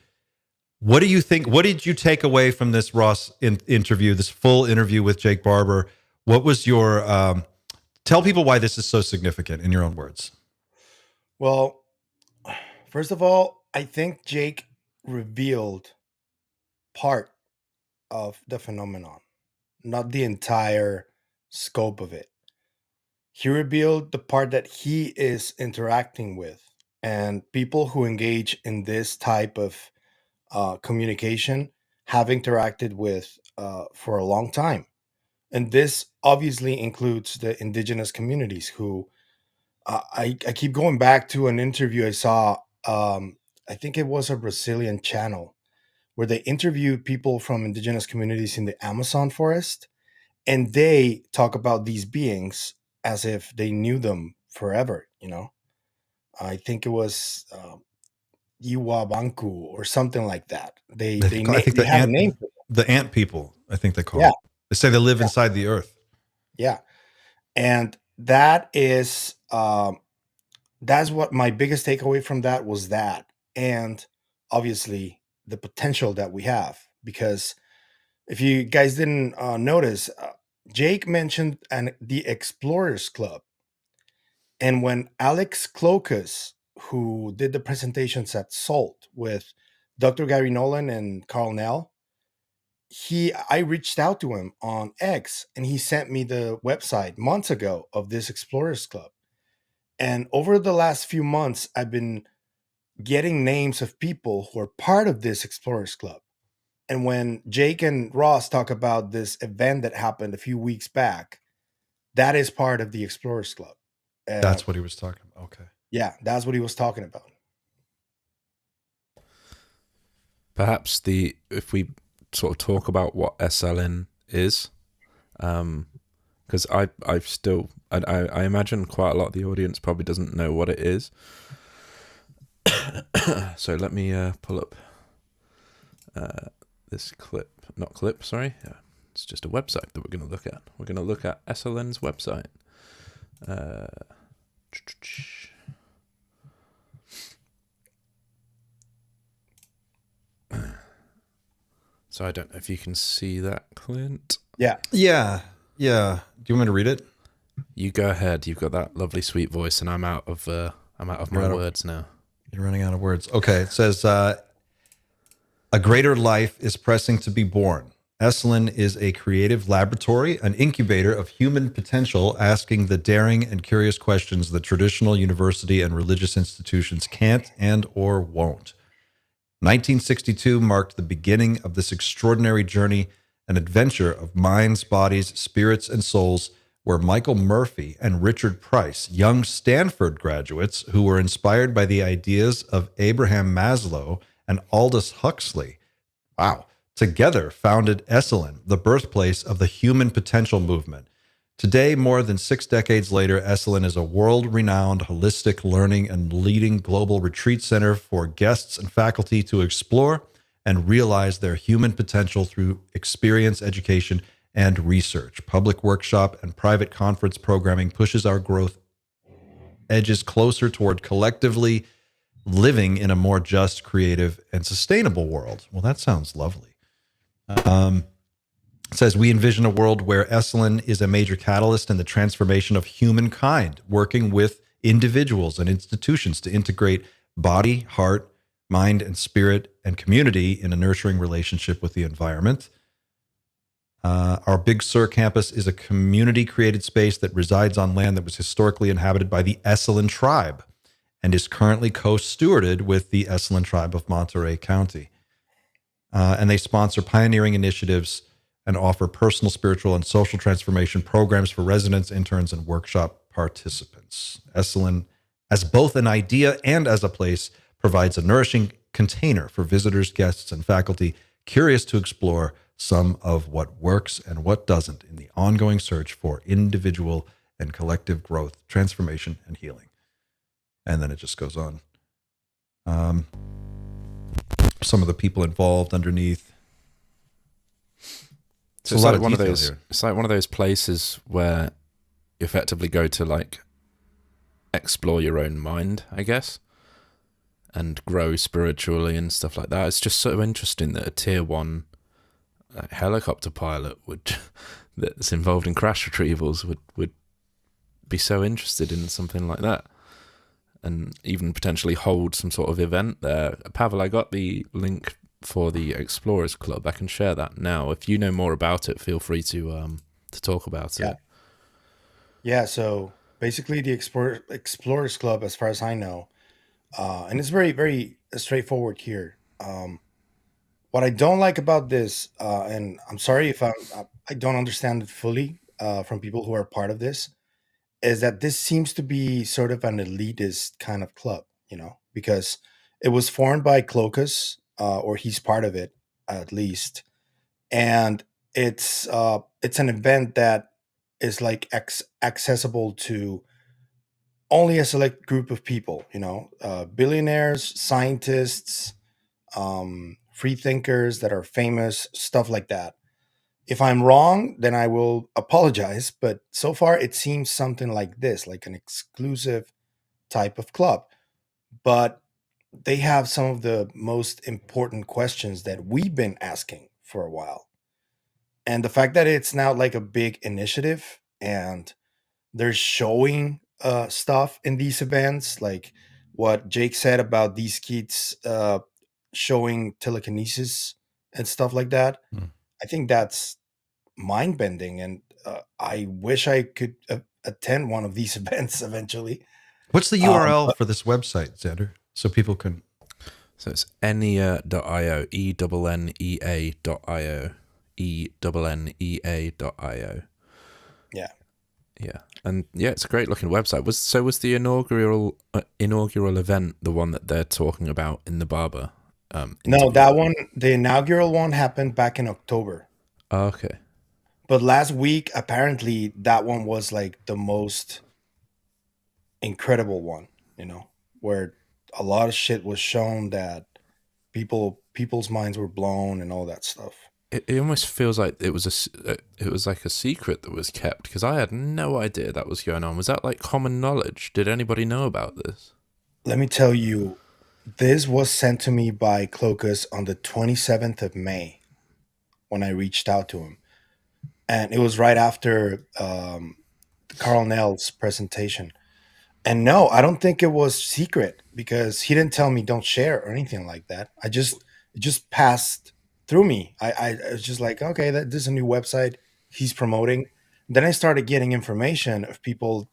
What do you think? What did you take away from this Ross interview, this full interview with Jake Barber? What was your, tell people why this is so significant in your own words. Well, first of all, I think Jake revealed part of the phenomenon, not the entire scope of it. He revealed the part that he is interacting with, and people who engage in this type of communication have interacted with for a long time. And this obviously includes the indigenous communities who I keep going back to an interview I saw. I think it was a Brazilian channel where they interviewed people from indigenous communities in the Amazon forest, and they talk about these beings as if they knew them forever. I think it was Iwabanku or something like that. I think They have a name for it. the ant people, I think they call Yeah, it. They say they live yeah, inside the earth. yeah. And that's what my biggest takeaway from that was, that, and obviously the potential that we have. Because if you guys didn't notice, Jake mentioned the Explorers Club, and when Alex Clokus, who did the presentations at Salt with Dr. Gary Nolan and Carl Nell, I reached out to him on X, and he sent me the website months ago of this Explorers Club. And over the last few months, I've been getting names of people who are part of this Explorers Club. And when Jake and Ross talk about this event that happened a few weeks back, that is part of the Explorers Club. That's what he was talking about. Okay. Yeah, that's what he was talking about. Perhaps if we sort of talk about what Esalen is, because I imagine quite a lot of the audience probably doesn't know what it is. So let me pull up this clip. Not clip, sorry. Yeah, it's just a website that we're going to look at. We're going to look at Esalen's website. So I don't know if you can see that, Clint. Yeah. Yeah. Do you want me to read it? You go ahead. You've got that lovely, sweet voice, and I'm out of my words now. You're running out of words. Okay. It says, a greater life is pressing to be born. Esalen is a creative laboratory, an incubator of human potential, asking the daring and curious questions that traditional university and religious institutions can't and or won't. 1962 marked the beginning of this extraordinary journey, an adventure of minds, bodies, spirits, and souls, where Michael Murphy and Richard Price, young Stanford graduates who were inspired by the ideas of Abraham Maslow and Aldous Huxley, together founded Esalen, the birthplace of the human potential movement. Today, more than 6 decades later, Esalen is a world-renowned holistic learning and leading global retreat center for guests and faculty to explore and realize their human potential through experience, education, and research. Public workshop and private conference programming pushes our growth edges closer toward collectively living in a more just, creative, and sustainable world. Well, that sounds lovely. It says, we envision a world where Esalen is a major catalyst in the transformation of humankind, working with individuals and institutions to integrate body, heart, mind, and spirit and community in a nurturing relationship with the environment. Our Big Sur campus is a community-created space that resides on land that was historically inhabited by the Esalen tribe and is currently co-stewarded with the Esalen tribe of Monterey County. And they sponsor pioneering initiatives and offer personal, spiritual, and social transformation programs for residents, interns, and workshop participants. Esalen, as both an idea and as a place, provides a nourishing container for visitors, guests, and faculty curious to explore some of what works and what doesn't in the ongoing search for individual and collective growth, transformation, and healing. And then it just goes on. some of the people involved underneath. So a it's lot like of one of detail those. here. It's like one of those places where you effectively go to like explore your own mind, I guess, and grow spiritually and stuff like that. It's just so interesting that a tier 1 helicopter pilot would that's involved in crash retrievals would be so interested in something like that, and even potentially hold some sort of event there. Pavel, I got the link for the Explorers Club. I can share that now. If you know more about it, feel free to talk about Yeah. it. Yeah, so basically the Explorers Club, as far as I know, and it's very, very straightforward here. What I don't like about this, and I'm sorry if I don't understand it fully from people who are part of this, is that this seems to be sort of an elitist kind of club, because it was formed by Cloacus, or he's part of it at least, and it's an event that is like accessible to only a select group of people, billionaires, scientists, free thinkers that are famous, stuff like that. If I'm wrong, then I will apologize. But so far, it seems something like this, like an exclusive type of club. But they have some of the most important questions that we've been asking for a while. And the fact that it's now like a big initiative and they're showing stuff in these events, like what Jake said about these kids showing telekinesis and stuff like that. Hmm. I think that's mind bending, and I wish I could attend one of these events eventually. What's the Um, URL for this website, Xander? So people can. So it's ennea.io, ENNEA.io, ENNEA.io. yeah. Yeah, and yeah, it's a great looking website. Was the inaugural event the one that they're talking about in the Barber? No, interview? that one, the inaugural one happened back in October. Oh, okay. But last week, apparently, that one was like the most incredible one, where a lot of shit was shown that people's minds were blown and all that stuff. It almost feels like it was like a secret that was kept, because I had no idea that was going on. Was that like common knowledge? Did anybody know about this? Let me tell you, this was sent to me by Cloacus on the 27th of May when I reached out to him. And it was right after Carl Nell's presentation. And no, I don't think it was secret because he didn't tell me don't share or anything like that. It just passed through me. I was just like, okay, this is a new website he's promoting. Then I started getting information of people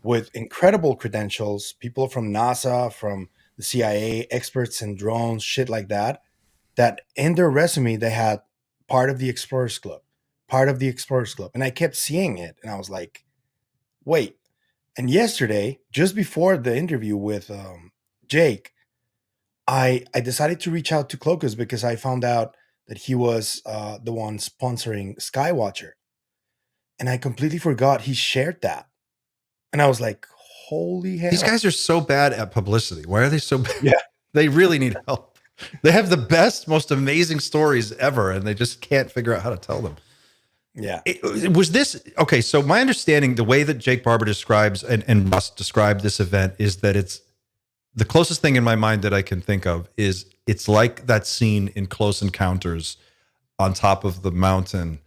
with incredible credentials, people from NASA, from the CIA, experts in drones, shit like that, that in their resume they had part of the Explorers Club, part of the Explorers Club. And I kept seeing it and I was like, wait. And yesterday, just before the interview with Jake, I decided to reach out to Cloacus because I found out that he was the one sponsoring Skywatcher. And I completely forgot he shared that. And I was like, holy hell. These guys are so bad at publicity. Why are they so bad? Yeah. They really need help. They have the best, most amazing stories ever, and they just can't figure out how to tell them. Yeah. Was this okay? So my understanding, the way that Jake Barber describes and Ross described this event is that it's the closest thing in my mind that I can think of is it's like that scene in Close Encounters on top of the mountain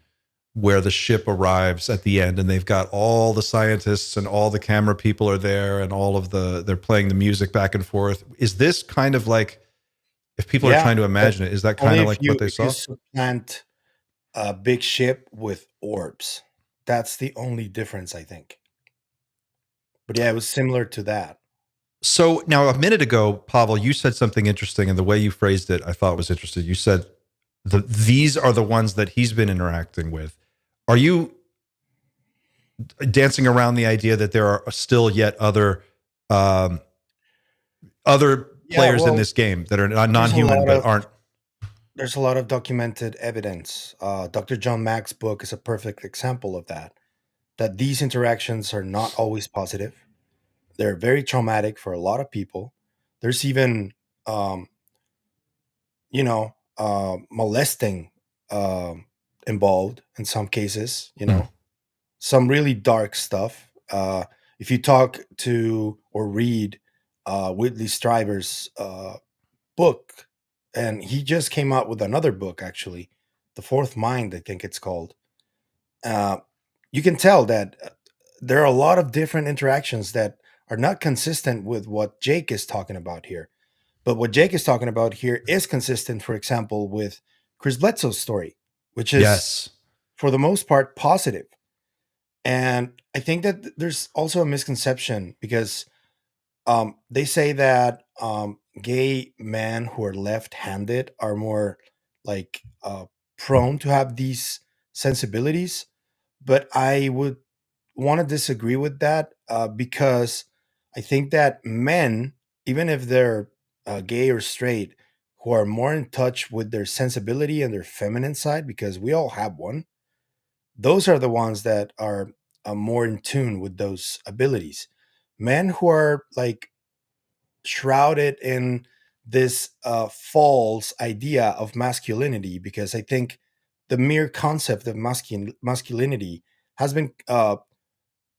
where the ship arrives at the end and they've got all the scientists and all the camera people are there and they're playing the music back and forth. Is this kind of like, if people are trying to imagine it, is that kind of like what they saw? You supplant a big ship with orbs. That's the only difference, I think. But yeah, it was similar to that. So now a minute ago, Pavel, you said something interesting, and the way you phrased it, I thought was interesting. You said these are the ones that he's been interacting with. Are you dancing around the idea that there are still yet other players in this game that are non-human but aren't? There's a lot of documented evidence. Dr. John Mack's book is a perfect example of that. That these interactions are not always positive. They're very traumatic for a lot of people. There's even molesting involved in some cases, Mm. some really dark stuff. If you talk to or read Whitley Strieber's book, and he just came out with another book, actually, The Fourth Mind, I think it's called. Uh, you can tell that there are a lot of different interactions that are not consistent with what Jake is talking about here. But what Jake is talking about here is consistent, for example, with Chris Bledsoe's story, which is, Yes. for the most part, positive. And I think that there's also a misconception because they say that gay men who are left-handed are more like prone to have these sensibilities, but I would want to disagree with that because I think that men, even if they're gay or straight, who are more in touch with their sensibility and their feminine side, because we all have one, those are the ones that are more in tune with those abilities. Men who are like shrouded in this false idea of masculinity, because I think the mere concept of masculinity has been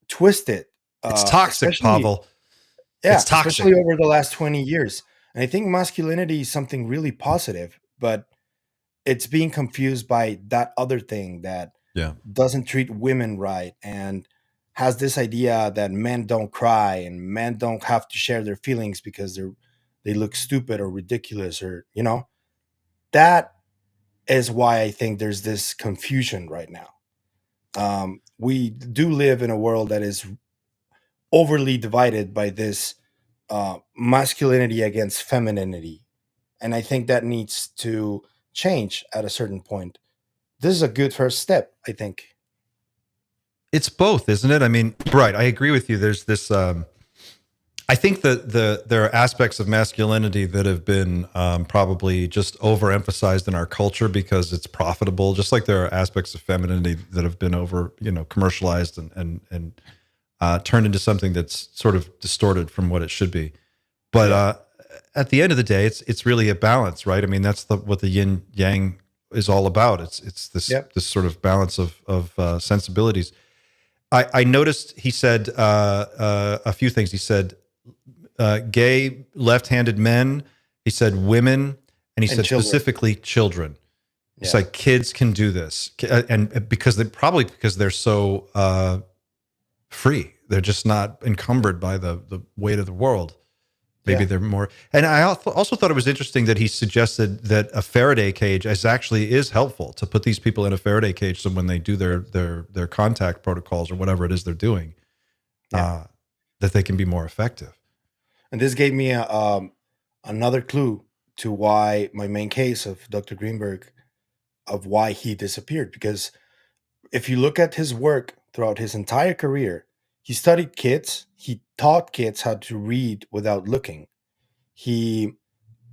twisted, It's toxic, especially, Pavel. It's yeah, toxic. especially over the last 20 years. And I think masculinity is something really positive, but it's being confused by that other thing that Yeah. doesn't treat women right and has this idea that men don't cry and men don't have to share their feelings because they look stupid or ridiculous, or that is why I think there's this confusion right now. We do live in a world that is overly divided by this masculinity against femininity, and I think that needs to change at a certain point. This is a good first step, I think. It's both, isn't it? I mean, right. I agree with you. There's this. I think that there are aspects of masculinity that have been probably just overemphasized in our culture because it's profitable. Just like there are aspects of femininity that have been commercialized and turned into something that's sort of distorted from what it should be. But at the end of the day, it's really a balance, right? I mean, that's what the yin yang is all about. It's this Yep. this sort of balance of sensibilities. I noticed he said a few things. He said gay left-handed men. He said women, and he And said children. specifically children. It's Yeah. like kids can do this, and because they're so free, they're just not encumbered by the weight of the world. Maybe Yeah. they're more. And I also thought it was interesting that he suggested that a Faraday cage is helpful to put these people in a Faraday cage, so when they do their contact protocols or whatever it is they're doing, Yeah. that they can be more effective. And this gave me another clue to why my main case of Dr. Greenberg, of why he disappeared. Because if you look at his work throughout his entire career, he studied kids. He taught kids how to read without looking. He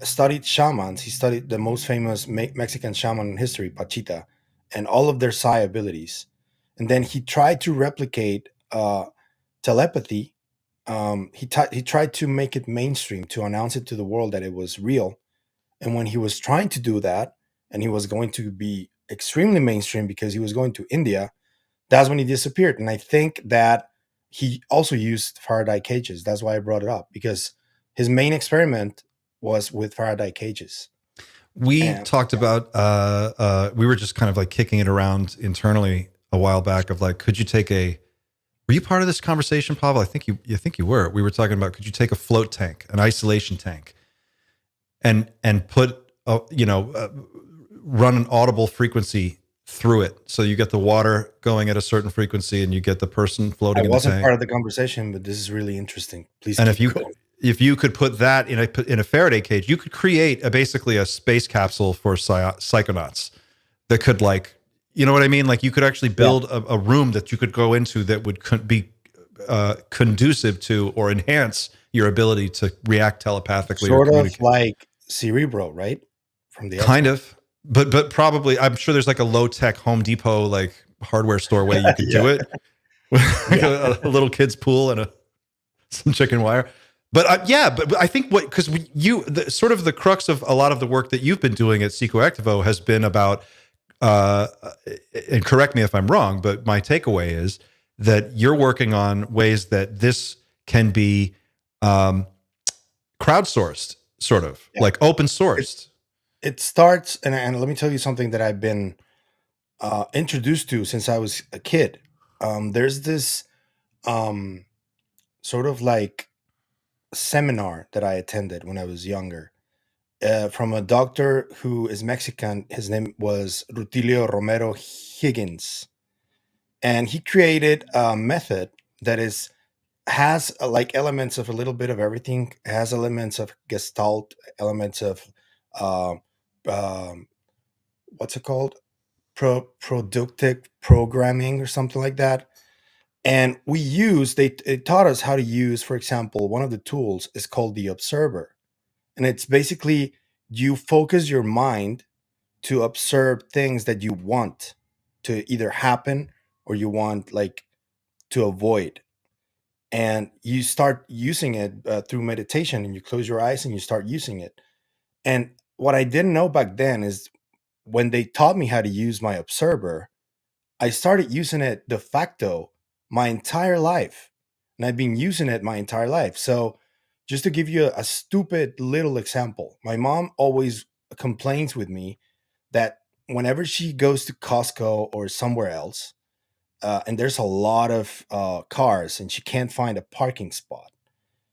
studied shamans. He studied the most famous Mexican shaman in history, Pachita, and all of their psi abilities. And then he tried to replicate telepathy. He tried to make it mainstream, to announce it to the world that it was real. And when he was trying to do that, and he was going to be extremely mainstream because he was going to India, that's when he disappeared. And I think that he also used Faraday cages. That's why I brought it up, because his main experiment was with Faraday cages. We And talked about we were just kind of like kicking it around internally a while back of like, could you take were you part of this conversation, Pavel? I think you were. We were talking about, could you take a float tank, an isolation tank, and put run an audible frequency through it, so you get the water going at a certain frequency and you get the person I floating in the wasn't tank. part of the conversation, but this is really interesting. Please And keep going. if you could put that in a Faraday cage, you could create basically a space capsule for psychonauts that could, like, you know what I mean? Like, you could actually build a room that you could go into that would be conducive to or enhance your ability to react telepathically or Sort of communicate. like Cerebro, right? From the Kind X-Men. of, but probably, I'm sure there's like a low tech Home Depot like hardware store way you could do it, like a little kid's pool and some chicken wire. But but I think because sort of the crux of a lot of the work that you've been doing at Psychoactivo has been about, and correct me if I'm wrong, but my takeaway is that you're working on ways that this can be crowdsourced, sort of like open sourced. It starts, and let me tell you something that I've been introduced to since I was a kid. There's this sort of like seminar that I attended when I was younger from a doctor who is Mexican. His name was Rutilio Romero Higgins, and he created a method that has like elements of a little bit of everything. It has elements of Gestalt, elements of uh, um, what's it called, productive programming or something like that. And they taught us how to use, for example, one of the tools is called the observer. And it's basically you focus your mind to observe things that you want to either happen or you want like to avoid. And you start using it through meditation, and you close your eyes and you start using it. And what I didn't know back then is when they taught me how to use my observer, I started using it de facto my entire life. And I've been using it my entire life. So, just to give you a stupid little example, my mom always complains with me that whenever she goes to Costco or somewhere else, and there's a lot of cars and she can't find a parking spot,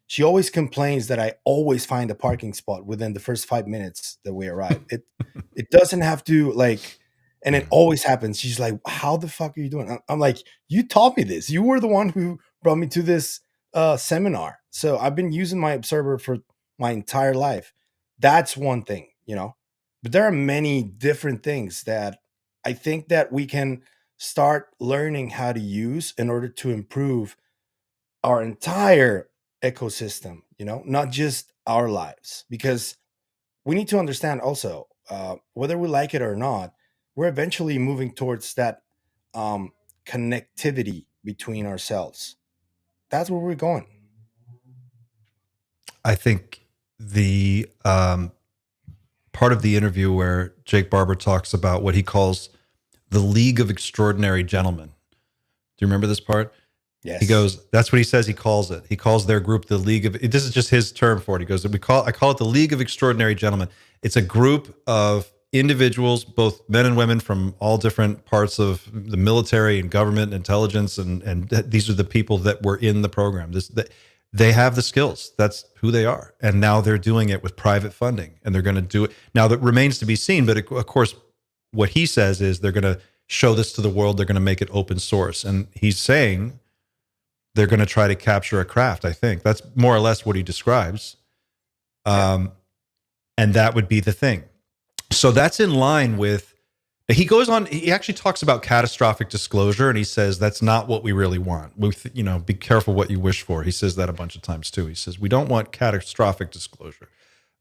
she always complains that I always find a parking spot within the first 5 minutes that we arrive. It doesn't have to like, and it always happens. She's like, "How the fuck are you doing?" I'm like, "You taught me this. You were the one who brought me to this seminar. So I've been using my observer for my entire life." That's one thing, you know. But there are many different things that I think that we can start learning how to use in order to improve our entire ecosystem, you know, not just our lives. Because we need to understand also, whether we like it or not, we're eventually moving towards that um, connectivity between ourselves. That's where we're going. I think the part of the interview where Jake Barber talks about what he calls the League of Extraordinary Gentlemen. Do you remember this part? Yes. He goes, that's what he says he calls it. He calls their group the League of, this is just his term for it. He goes, I call it the League of Extraordinary Gentlemen. It's a group of individuals, both men and women from all different parts of the military and government and intelligence. And these are the people that were in the program. They have the skills. That's who they are. And now they're doing it with private funding, and they're going to do it. Now that remains to be seen. But of course, what he says is they're going to show this to the world. They're going to make it open source. And he's saying they're going to try to capture a craft. I think that's more or less what he describes. And that would be the thing. So that's in line with, he goes on, he actually talks about catastrophic disclosure, and he says that's not what we really want. Be careful what you wish for. He says that a bunch of times too. He says we don't want catastrophic disclosure.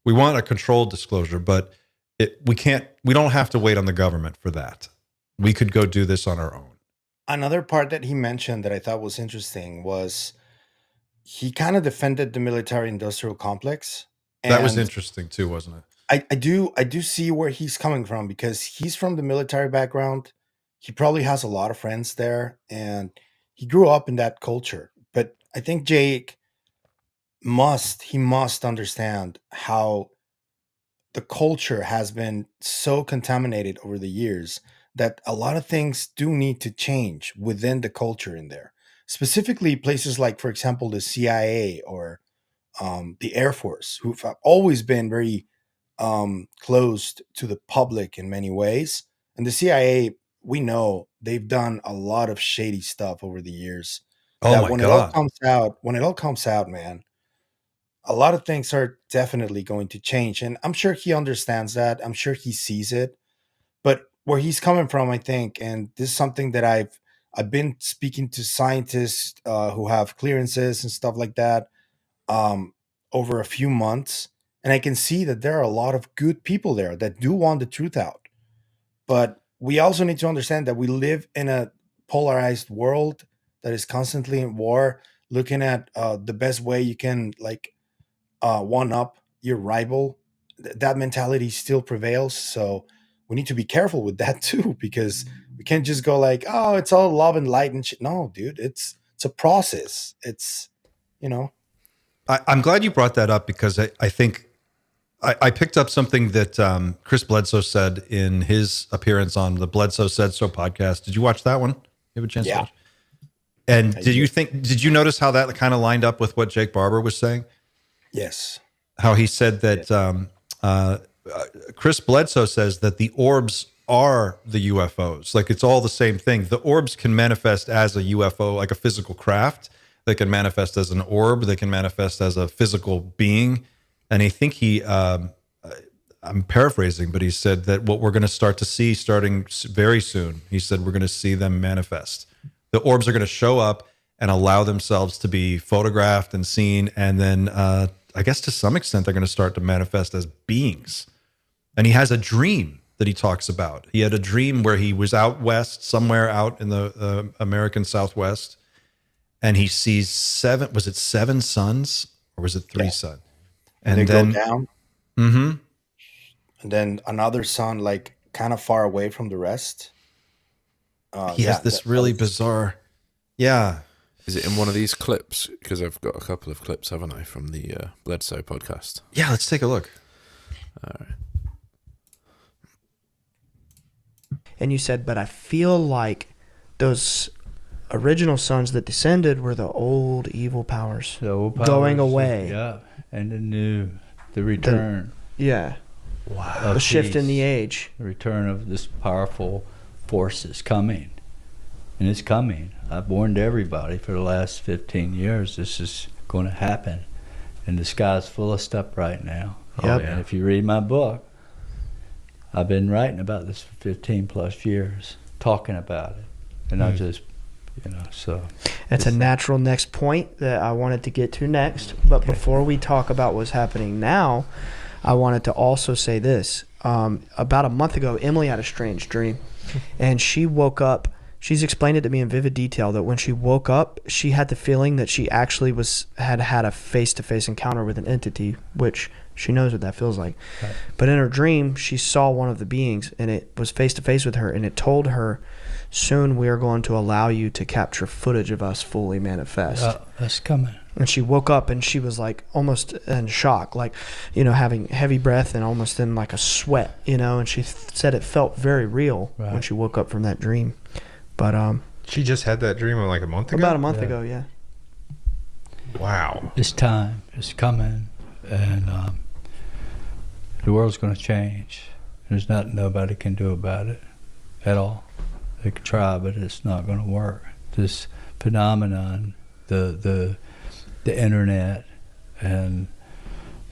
We want a controlled disclosure, but we don't have to wait on the government for that. We could go do this on our own. Another part that he mentioned that I thought was interesting was he kind of defended the military industrial complex. That was interesting too, wasn't it? I do see where he's coming from, because he's from the military background. He probably has a lot of friends there, and he grew up in that culture. But I think Jake must understand how the culture has been so contaminated over the years that a lot of things do need to change within the culture in there. Specifically, places like, for example, the CIA or the Air Force, who've always been very closed to the public in many ways. And the CIA, we know they've done a lot of shady stuff over the years. Oh That my when God. when it all comes out, man, a lot of things are definitely going to change. And I'm sure he understands that. I'm sure he sees it. But where he's coming from, I think, and this is something that I've been speaking to scientists who have clearances and stuff like that um, over a few months, and I can see that there are a lot of good people there that do want the truth out. But we also need to understand that we live in a polarized world that is constantly in war, looking at the best way you can like one up your rival, that mentality still prevails. So we need to be careful with that too, because we can't just go like, oh, it's all love and light and shit. No, dude, it's a process. It's, you know. I'm glad you brought that up, because I think I picked up something that Chris Bledsoe said in his appearance on the Bledsoe Said So podcast. Did you watch that one? You have a chance to watch? And did you notice how that kind of lined up with what Jake Barber was saying? Yes. How he said that Chris Bledsoe says that the orbs are the UFOs. Like, it's all the same thing. The orbs can manifest as a UFO, like a physical craft. They can manifest as an orb. They can manifest as a physical being. And I think I'm paraphrasing, but he said that what we're going to start to see starting very soon, he said we're going to see them manifest. The orbs are going to show up and allow themselves to be photographed and seen. And then I guess to some extent, they're going to start to manifest as beings. And he has a dream that he talks about. He had a dream where he was out west, somewhere out in the American Southwest, and he sees seven suns, or was it three suns? And they then go down. Mm-hmm. And then another sun, like kind of far away from the rest. He has this really bizarre. Yeah. Is it in one of these clips? Because I've got a couple of clips, haven't I, from the Bledsoe podcast? Yeah, let's take a look. All right. And you said, but I feel like those original sons that descended were the old evil powers, The old powers, going away. Yeah, and the return. Yeah. Wow. The shift in the age. The return of this powerful force is coming. And it's coming. I've warned everybody for the last 15 years this is going to happen. And the sky's full of stuff right now. Yep. And if you read my book, I've been writing about this for 15 plus years, talking about it. And I just, so. It's a natural next point that I wanted to get to next. But before we talk about what's happening now, I wanted to also say this. About a month ago, Emily had a strange dream. And she woke up. She's explained it to me in vivid detail that when she woke up, she had the feeling that she actually had a face-to-face encounter with an entity, which she knows what that feels like. Right. But in her dream, she saw one of the beings, and it was face-to-face with her, and it told her, soon we are going to allow you to capture footage of us fully manifest. That's coming. And she woke up and she was like almost in shock, like, having heavy breath and almost in like a sweat, and she said it felt very real when she woke up from that dream. But she just had that dream like a month ago? About a month ago, yeah. Wow. It's time. It's coming. And the world's going to change. There's nothing nobody can do about it at all. They could try, but it's not going to work. This phenomenon, the internet, and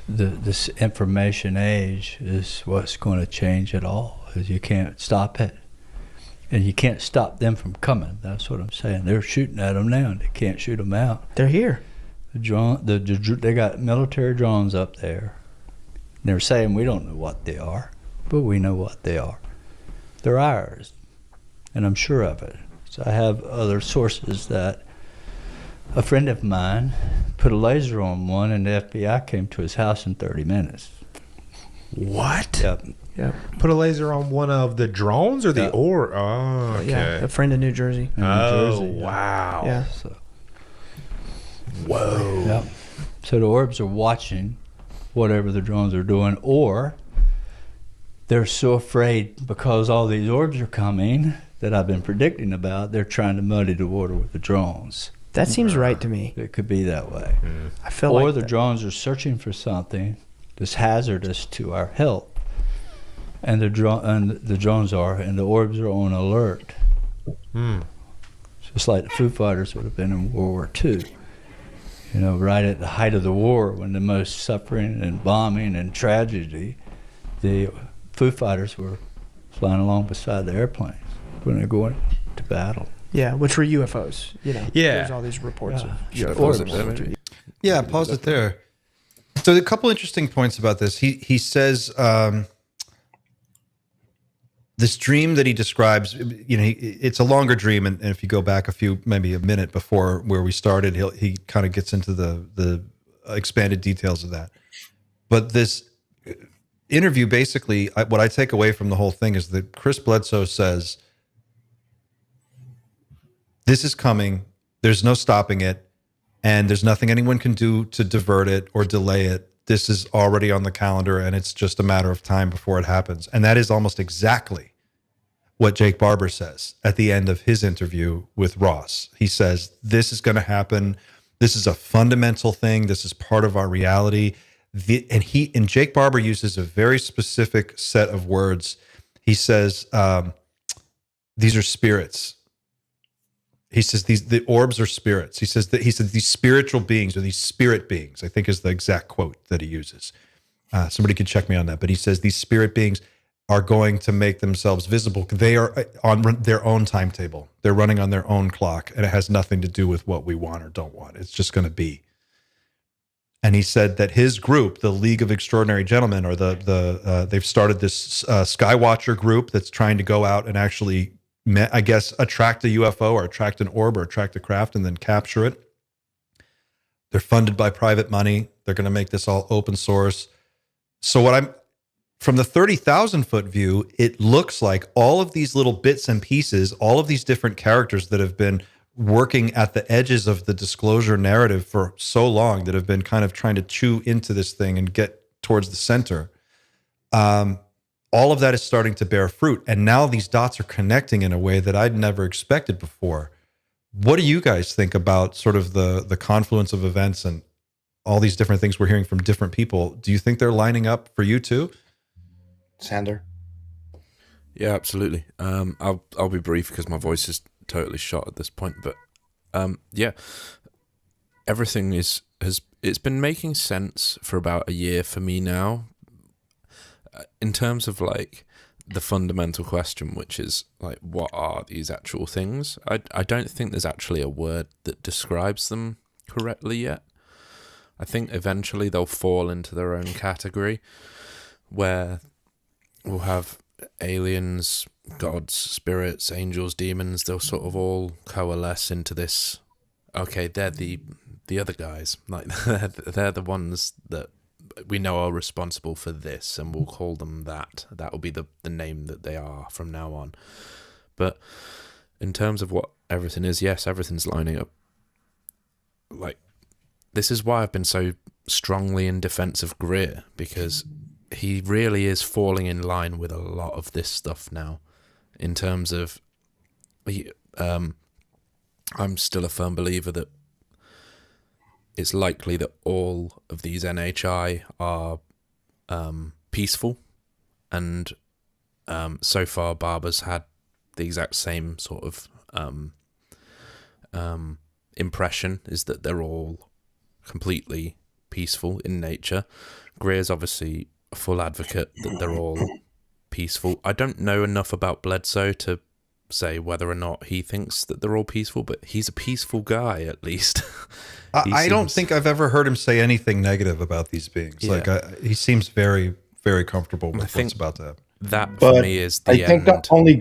this information age is what's going to change it all. You can't stop it. And you can't stop them from coming. That's what I'm saying. They're shooting at them now, and they can't shoot them out. They're here. They got military drones up there. They're saying we don't know what they are, but we know what they are. They're ours, and I'm sure of it. So I have other sources that a friend of mine put a laser on one, and the FBI came to his house in 30 minutes. What? Yep. Yep. Put a laser on one of the drones or the or? Oh, okay. Yeah, a friend in New Jersey. Wow. Yeah. So, whoa. Yep. So the orbs are watching whatever the drones are doing, or they're so afraid because all these orbs are coming that I've been predicting about, they're trying to muddy the water with the drones. That seems right to me. It could be that way. I feel or like the drones are searching for something that's hazardous to our health. And the drones are, and the orbs are on alert. Just like the Foo Fighters would have been in World War II. Right at the height of the war, when the most suffering and bombing and tragedy, the Foo Fighters were flying along beside the airplanes when they're going to battle. Yeah, which were UFOs. Yeah. There's all these reports of UFOs. Yeah, pause it there. So a couple interesting points about this. He says this dream that he describes, it's a longer dream, and if you go back maybe a minute before where we started, he kind of gets into the expanded details of that. But this interview, basically, what I take away from the whole thing is that Chris Bledsoe says, this is coming, there's no stopping it, and there's nothing anyone can do to divert it or delay it. This is already on the calendar, and it's just a matter of time before it happens. And that is almost exactly what Jake Barber says at the end of his interview with Ross. He says, this is going to happen. This is a fundamental thing. This is part of our reality. And Jake Barber uses a very specific set of words. He says, these are spirits. He says the orbs are spirits. He said these spiritual beings, or these spirit beings, I think is the exact quote that he uses. Somebody could check me on that, but he says these spirit beings are going to make themselves visible. They are on their own timetable. They're running on their own clock, and it has nothing to do with what we want or don't want. It's just going to be. And he said that his group, the League of Extraordinary Gentlemen, or they've started this Skywatcher group that's trying to go out and actually, I guess, attract a UFO or attract an orb or attract a craft and then capture it. They're funded by private money. They're going to make this all open source. So from the 30,000 foot view, it looks like all of these little bits and pieces, all of these different characters that have been working at the edges of the disclosure narrative for so long, that have been kind of trying to chew into this thing and get towards the center. All of that is starting to bear fruit. And now these dots are connecting in a way that I'd never expected before. What do you guys think about sort of the confluence of events and all these different things we're hearing from different people? Do you think they're lining up for you too? Sander? Yeah, absolutely. I'll be brief because my voice is totally shot at this point. But yeah, everything it's been making sense for about a year for me now. In terms of like the fundamental question, which is like, what are these actual things? I don't think there's actually a word that describes them correctly yet. I think eventually they'll fall into their own category, where we'll have aliens, gods, spirits, angels, demons. They'll sort of all coalesce into this. Okay, they're the other guys. Like they're the ones that we know are responsible for this, and we'll call them that. That will be the name that they are from now on. But in terms of what everything is, yes, everything's lining up. Like, this is why I've been so strongly in defense of Greer, because he really is falling in line with a lot of this stuff now. In terms of, I'm still a firm believer that it's likely that all of these NHI are peaceful, and so far Barber's had the exact same sort of impression, is that they're all completely peaceful in nature. Greer's obviously a full advocate that they're all peaceful. I don't know enough about Bledsoe to say whether or not he thinks that they're all peaceful, but he's a peaceful guy, at least. I don't think I've ever heard him say anything negative about these beings. Yeah. Like he seems very, very comfortable with what's about to happen. That for me is the I think end. that only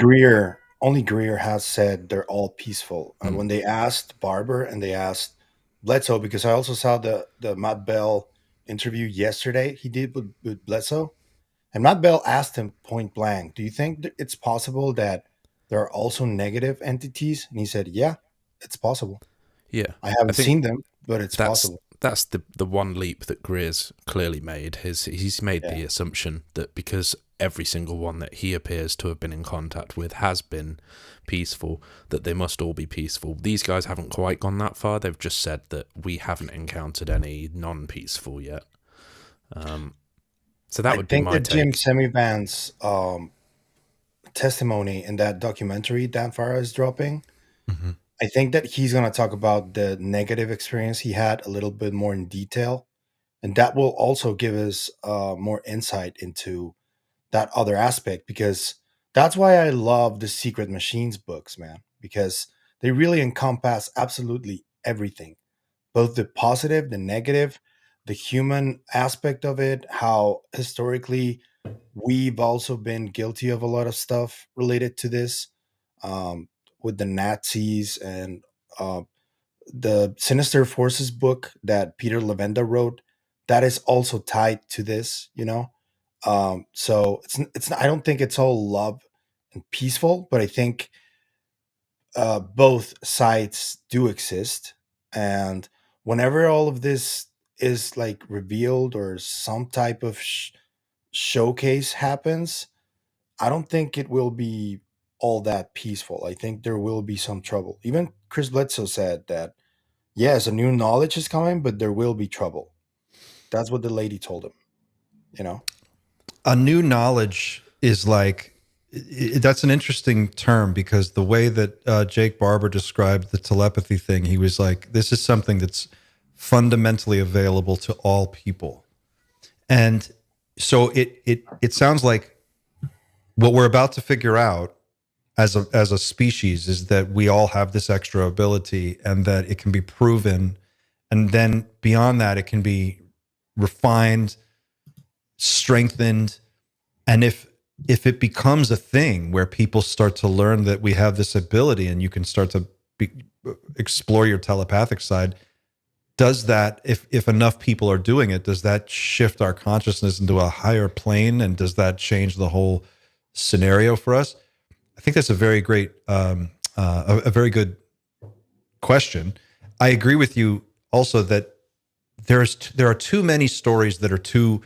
Greer has said they're all peaceful. And when they asked Barber and they asked Bledsoe, because I also saw the Matt Bell interview yesterday he did with Bledsoe, and Matt Bell asked him point blank, do you think that it's possible that there are also negative entities? And he said, yeah, it's possible. Yeah, I haven't seen them, but it's possible. That's the one leap that Greer's clearly made. He's made the assumption that because every single one that he appears to have been in contact with has been peaceful, that they must all be peaceful. These guys haven't quite gone that far. They've just said that we haven't encountered any non-peaceful yet. So that would be my take. I think that Jim Semivan's testimony in that documentary Dan Farah is dropping, I think that he's going to talk about the negative experience he had a little bit more in detail. And that will also give us more insight into that other aspect, because that's why I love the Secret Machines books, man, because they really encompass absolutely everything, both the positive, the negative, the human aspect of it, how historically we've also been guilty of a lot of stuff related to this, with the Nazis and the Sinister Forces book that Peter Levenda wrote, that is also tied to this, you know. So it's I don't think it's all love and peaceful, but I think both sides do exist, and whenever all of this is like revealed or some type of showcase happens, I don't think it will be all that peaceful. I think there will be some trouble. Even Chris Bledsoe said that yes, a new knowledge is coming, but there will be trouble. That's what the lady told him, you know. A new knowledge is like, that's an interesting term, because the way that Jake Barber described the telepathy thing, he was like, this is something that's fundamentally available to all people. And so it sounds like what we're about to figure out as a species is that we all have this extra ability, and that it can be proven, and then beyond that it can be refined, strengthened. And if it becomes a thing where people start to learn that we have this ability, and you can start to explore your telepathic side, does that, if enough people are doing it, does that shift our consciousness into a higher plane, and does that change the whole scenario for us? I think that's a very great, a very good question. I agree with you also that there are too many stories that are too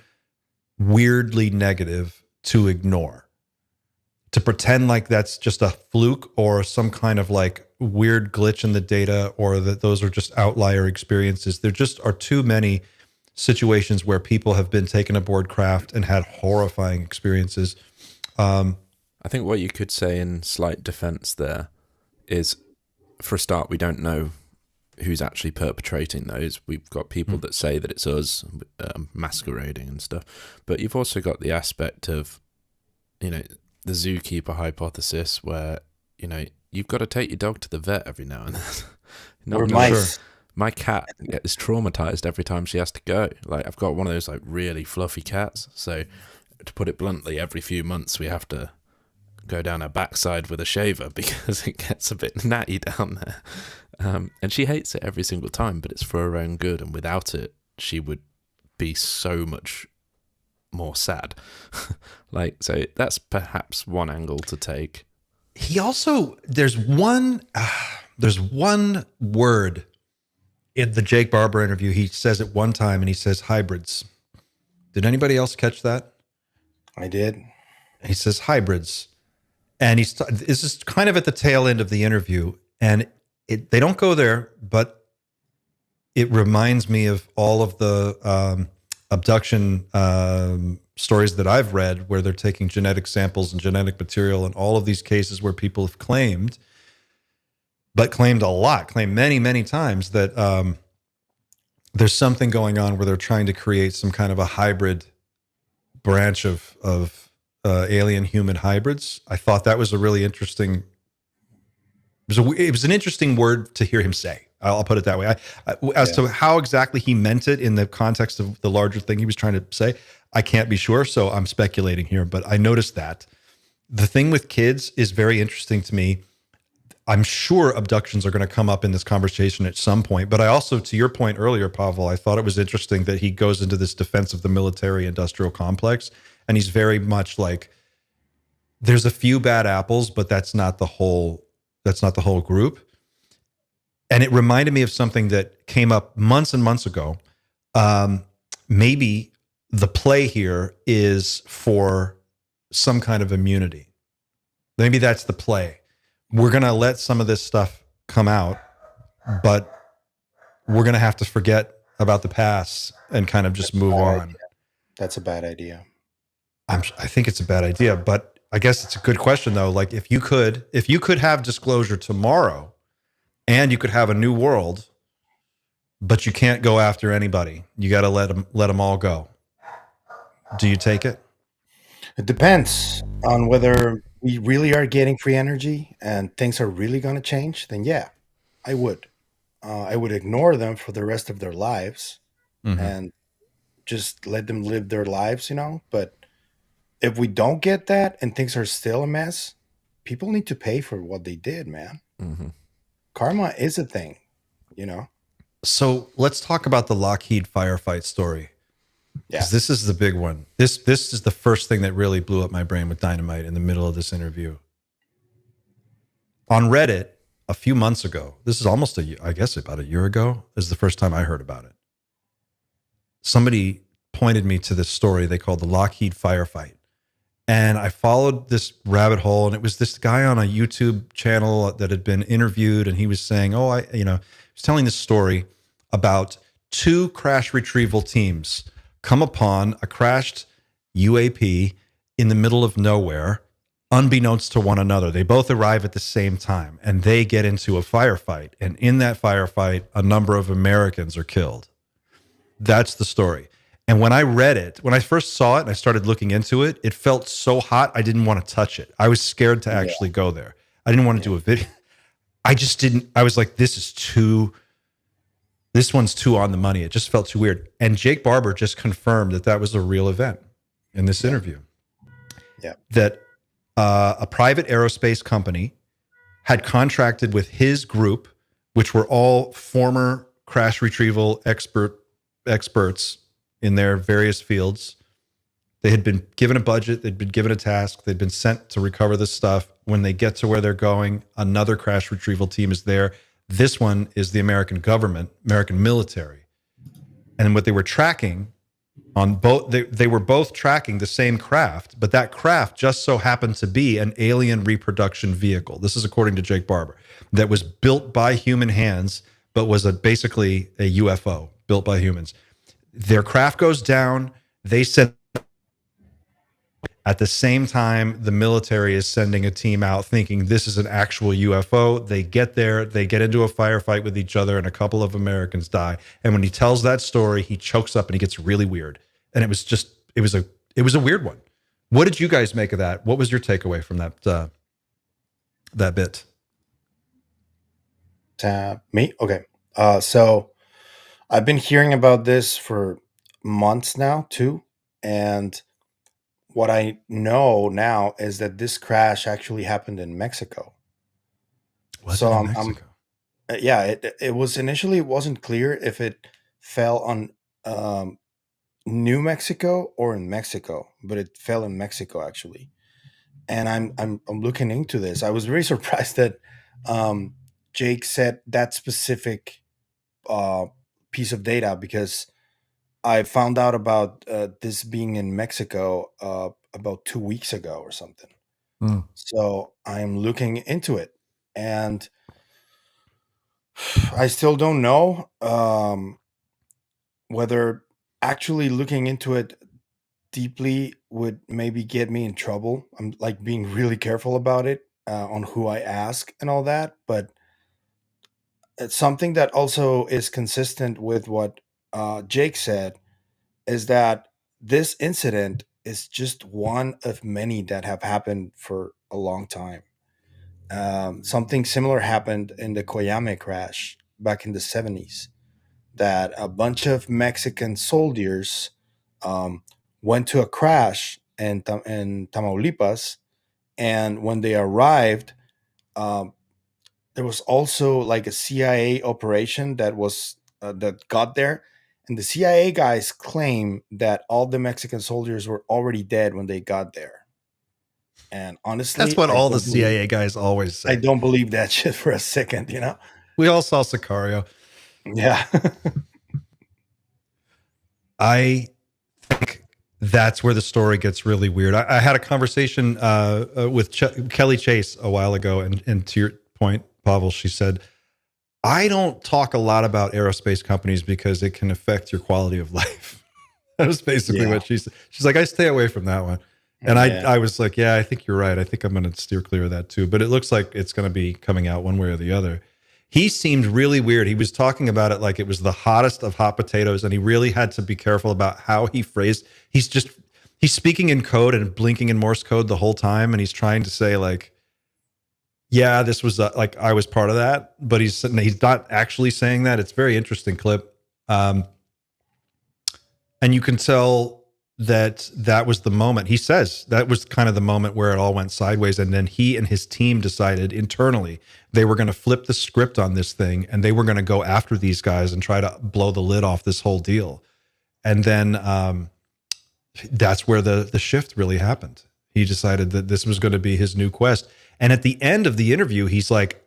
weirdly negative to ignore, to pretend like that's just a fluke or some kind of like weird glitch in the data, or that those are just outlier experiences. There just are too many situations where people have been taken aboard craft and had horrifying experiences. I think what you could say in slight defense there is, for a start, we don't know who's actually perpetrating those. We've got people that say that it's us masquerading and stuff, but you've also got the aspect of, you know, the zookeeper hypothesis, where, you know, you've got to take your dog to the vet every now and then. Or mice. My cat is traumatized every time she has to go. Like, I've got one of those like really fluffy cats, so to put it bluntly, every few months we have to go down her backside with a shaver because it gets a bit natty down there. And she hates it every single time, but it's for her own good. And without it, she would be so much more sad. Like, so that's perhaps one angle to take. He also, there's one word in the Jake Barber interview. He says it one time, and he says hybrids. Did anybody else catch that? I did. He says hybrids. And this is kind of at the tail end of the interview, and they don't go there, but it reminds me of all of the abduction stories that I've read, where they're taking genetic samples and genetic material, and all of these cases where people have claimed many, many times that there's something going on where they're trying to create some kind of a hybrid branch of alien human hybrids. I thought that was a really interesting. It was an interesting word to hear him say. I'll put it that way. As to how exactly he meant it in the context of the larger thing he was trying to say, I can't be sure, so I'm speculating here. But I noticed that the thing with kids is very interesting to me. I'm sure abductions are going to come up in this conversation at some point. But I also, to your point earlier, Pavel, I thought it was interesting that he goes into this defense of the military-industrial complex, and he's very much like, there's a few bad apples, but that's not the whole group. And it reminded me of something that came up months and months ago. Maybe the play here is for some kind of immunity. Maybe that's the play. We're going to let some of this stuff come out, but we're going to have to forget about the past and kind of just move on. Idea. That's a bad idea. I think it's a bad idea, but I guess it's a good question though. Like, if you could have disclosure tomorrow, and you could have a new world, but you can't go after anybody. You got to let them all go. Do you take it? It depends on whether we really are getting free energy and things are really going to change. Then yeah, I would. I would ignore them for the rest of their lives and just let them live their lives, you know. But if we don't get that and things are still a mess, people need to pay for what they did, man. Karma is a thing. you know? So let's talk about the Lockheed firefight story. Yeah. Because this is the big one. This is the first thing that really blew up my brain with dynamite in the middle of this interview. On Reddit, a few months ago, this is almost I guess about a year ago, is the first time I heard about it. Somebody pointed me to this story they called the Lockheed firefight. And I followed this rabbit hole, and it was this guy on a YouTube channel that had been interviewed, and he was saying, he was telling this story about 2 crash retrieval teams come upon a crashed UAP in the middle of nowhere, unbeknownst to one another. They both arrive at the same time, and they get into a firefight. And in that firefight, a number of Americans are killed. That's the story. And when I read it, when I first saw it and I started looking into it, it felt so hot, I didn't want to touch it. I was scared to actually go there. I didn't want to do a video. I just didn't. I was like, this one's too on the money. It just felt too weird. And Jake Barber just confirmed that was a real event in this interview. Yeah. That a private aerospace company had contracted with his group, which were all former crash retrieval experts in their various fields. They had been given a budget, they'd been given a task, they'd been sent to recover this stuff. When they get to where they're going, another crash retrieval team is there. This one is the American government, American military. And what they were tracking on both, they were both tracking the same craft, but that craft just so happened to be an alien reproduction vehicle. This is according to Jake Barber, that was built by human hands, but was basically a UFO built by humans. Their craft goes down. They send. At the same time, the military is sending a team out thinking this is an actual UFO. They get there, they get into a firefight with each other, and a couple of Americans die. And when he tells that story, he chokes up and he gets really weird. And it was a weird one. What did you guys make of that? What was your takeaway from that bit? Me? Okay. So I've been hearing about this for months now too. And what I know now is that this crash actually happened in Mexico. Was So it in I'm Mexico? it was initially, it wasn't clear if it fell on New Mexico or in Mexico, but it fell in Mexico actually. And I'm looking into this. I was very surprised that Jake said that specific piece of data, because I found out about this being in Mexico about 2 weeks ago or something. Mm. So I'm looking into it, and I still don't know whether actually looking into it deeply would maybe get me in trouble. I'm like being really careful about it on who I ask and all that. But it's something that also is consistent with what Jake said, is that this incident is just one of many that have happened for a long time. Something similar happened in the Coyame crash back in the 70s, that a bunch of Mexican soldiers went to a crash in Tamaulipas. And when they arrived, there was also like a CIA operation that got there. And the CIA guys claim that all the Mexican soldiers were already dead when they got there. And honestly, That's what I all the don't believe- CIA guys always say. I don't believe that shit for a second, you know? We all saw Sicario. Yeah. I think that's where the story gets really weird. I had a conversation with Kelly Chase a while ago, and to your point, Pavel, she said, I don't talk a lot about aerospace companies because it can affect your quality of life. That was basically what she said. She's like, I stay away from that one. And I was like, yeah, I think you're right. I think I'm going to steer clear of that too. But it looks like it's going to be coming out one way or the other. He seemed really weird. He was talking about it like it was the hottest of hot potatoes, and he really had to be careful about how he phrased. He's speaking in code and blinking in Morse code the whole time, and he's trying to say like, yeah, this was like I was part of that, but he's not actually saying that. It's a very interesting clip, and you can tell that was the moment. He says that was kind of the moment where it all went sideways. And then he and his team decided internally they were going to flip the script on this thing, and they were going to go after these guys and try to blow the lid off this whole deal. And then that's where the shift really happened. He decided that this was going to be his new quest. And at the end of the interview, he's like,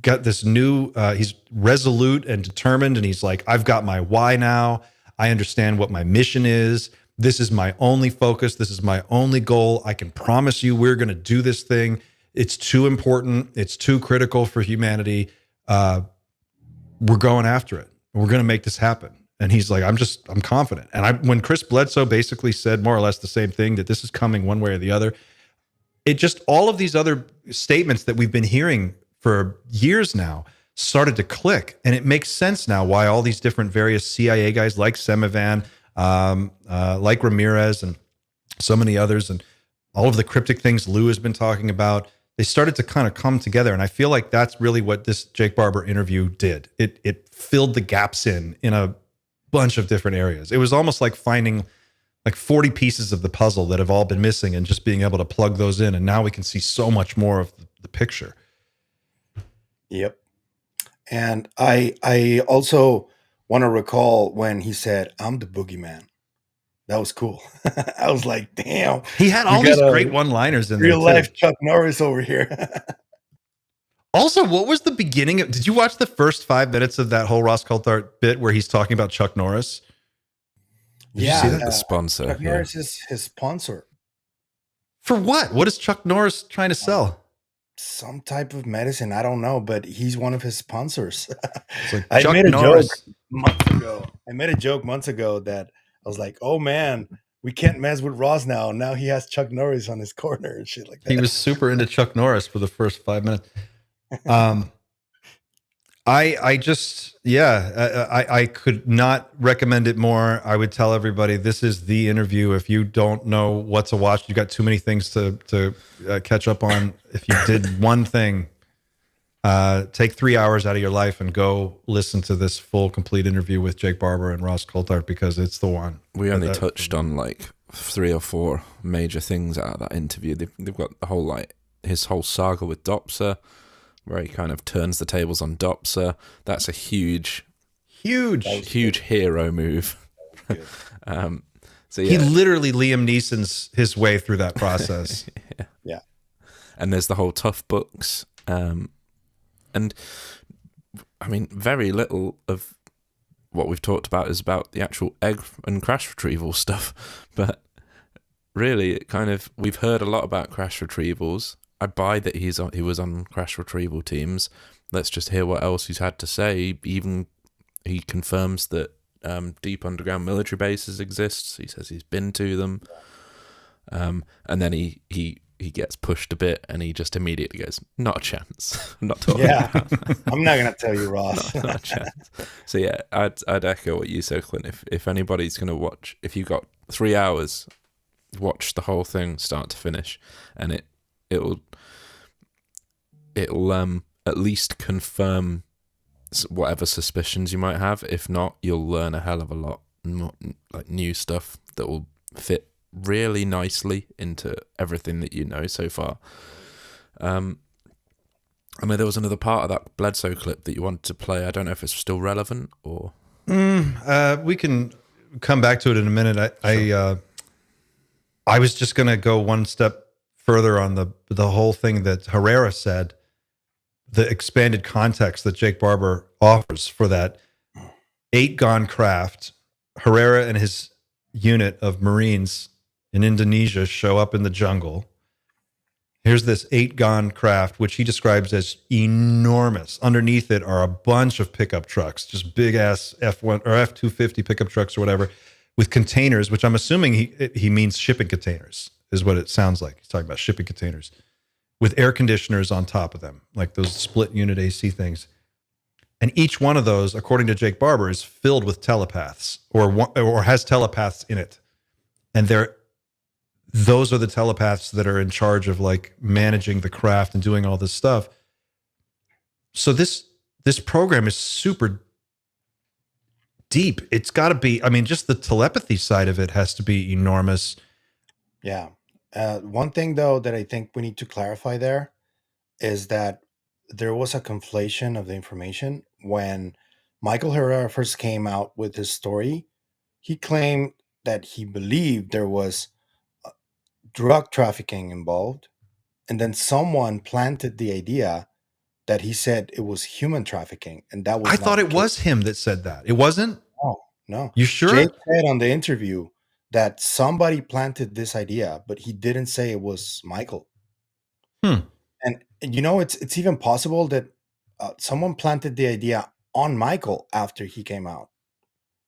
got this new, he's resolute and determined. And he's like, I've got my why now. I understand what my mission is. This is my only focus. This is my only goal. I can promise you we're going to do this thing. It's too important. It's too critical for humanity. We're going after it. We're going to make this happen. And he's like, I'm confident. And when Chris Bledsoe basically said more or less the same thing, that this is coming one way or the other, it just, all of these other statements that we've been hearing for years now started to click. And it makes sense now why all these different various CIA guys like Semivan, like Ramirez and so many others, and all of the cryptic things Lou has been talking about, they started to kind of come together. And I feel like that's really what this Jake Barber interview did. It filled the gaps in a bunch of different areas. It was almost like finding like 40 pieces of the puzzle that have all been missing and just being able to plug those in. And now we can see so much more of the picture. Yep. And I also want to recall when he said, I'm the boogeyman. That was cool. I was like, damn. He had all these great one-liners in there. Real life Chuck Norris over here. Also, what was the beginning of, did you watch the first 5 minutes of that whole Ross Coulthart bit where he's talking about Chuck Norris? Did you see that? The sponsor. Chuck Norris is his sponsor. For what? What is Chuck Norris trying to sell? Some type of medicine. I don't know, but he's one of his sponsors. Like I made a joke months ago. I made a joke months ago that I was like, oh man, we can't mess with Ross now. Now he has Chuck Norris on his corner and shit like that. He was super into Chuck Norris for the first 5 minutes. I just, I could not recommend it more. I would tell everybody this is the interview. If you don't know what to watch, you got too many things to catch up on. If you did one thing, take 3 hours out of your life and go listen to this full, complete interview with Jake Barber and Ross Coulthart, because it's the one. We only touched on like 3 or 4 major things out of that interview. They've got the whole, like, his whole saga with Dopsa, where he kind of turns the tables on Dopsa. That's a huge hero move. So yeah. He literally Liam Neeson's his way through that process. Yeah. And there's the whole Tough books. And I mean, very little of what we've talked about is about the actual egg and crash retrieval stuff. But really, it kind of, we've heard a lot about crash retrievals. I buy that he was on crash retrieval teams. Let's just hear what else he's had to say. Even he confirms that deep underground military bases exist. He says he's been to them. And then he gets pushed a bit, and he just immediately goes, not a chance. I'm not talking about that. I'm not going to tell you, Ross. not a chance. So yeah, I'd echo what you said, Clint. If anybody's going to watch, if you've got 3 hours, watch the whole thing start to finish, and it'll at least confirm whatever suspicions you might have. If not, you'll learn a hell of a lot more, like, new stuff that will fit really nicely into everything that you know so far. I mean, there was another part of that Bledsoe clip that you wanted to play. I don't know if it's still relevant or. We can come back to it in a minute. I was just going to go one step further on the whole thing that Herrera said, the expanded context that Jake Barber offers for that 8-gone craft. Herrera and his unit of Marines in Indonesia show up in the jungle. Here's this 8-gone craft, which he describes as enormous. Underneath it are a bunch of pickup trucks, just big ass F1 or F-250 pickup trucks or whatever, with containers, which I'm assuming he means shipping containers, is what it sounds like. He's talking about shipping containers with air conditioners on top of them, like those split unit AC things. And each one of those, according to Jake Barber, is filled with telepaths or has telepaths in it. And those are the telepaths that are in charge of, like, managing the craft and doing all this stuff. So this program is super deep. It's got to be, I mean, just the telepathy side of it has to be enormous. Yeah. One thing, though, that I think we need to clarify there is that there was a conflation of the information. When Michael Herrera first came out with his story, he claimed that he believed there was drug trafficking involved. And then someone planted the idea that he said it was human trafficking. And that was I not thought the it case. was him that said that. It wasn't? No. You sure? Jake said on the interview that somebody planted this idea, but he didn't say it was Michael. Hmm. And it's even possible that someone planted the idea on Michael after he came out,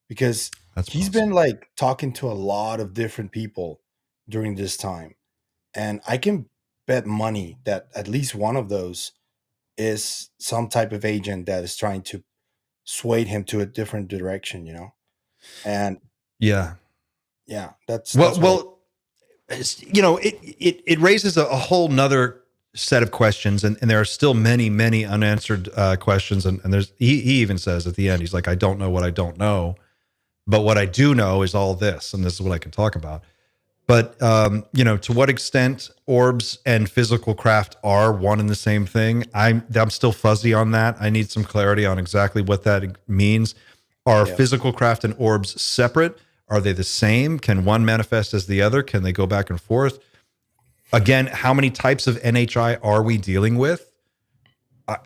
because he's been like talking to a lot of different people during this time, and I can bet money that at least one of those is some type of agent that is trying to sway him to a different direction, and yeah, that's well, it raises a whole nother set of questions, and there are still many unanswered questions, and there's he even says at the end, he's like, I don't know what I don't know, but what I do know is all this, and this is what I can talk about. But to what extent orbs and physical craft are one and the same thing, I'm still fuzzy on that. I need some clarity on exactly what that means. Are physical craft and orbs separate? Are they the same? Can one manifest as the other? Can they go back and forth? Again, how many types of NHI are we dealing with?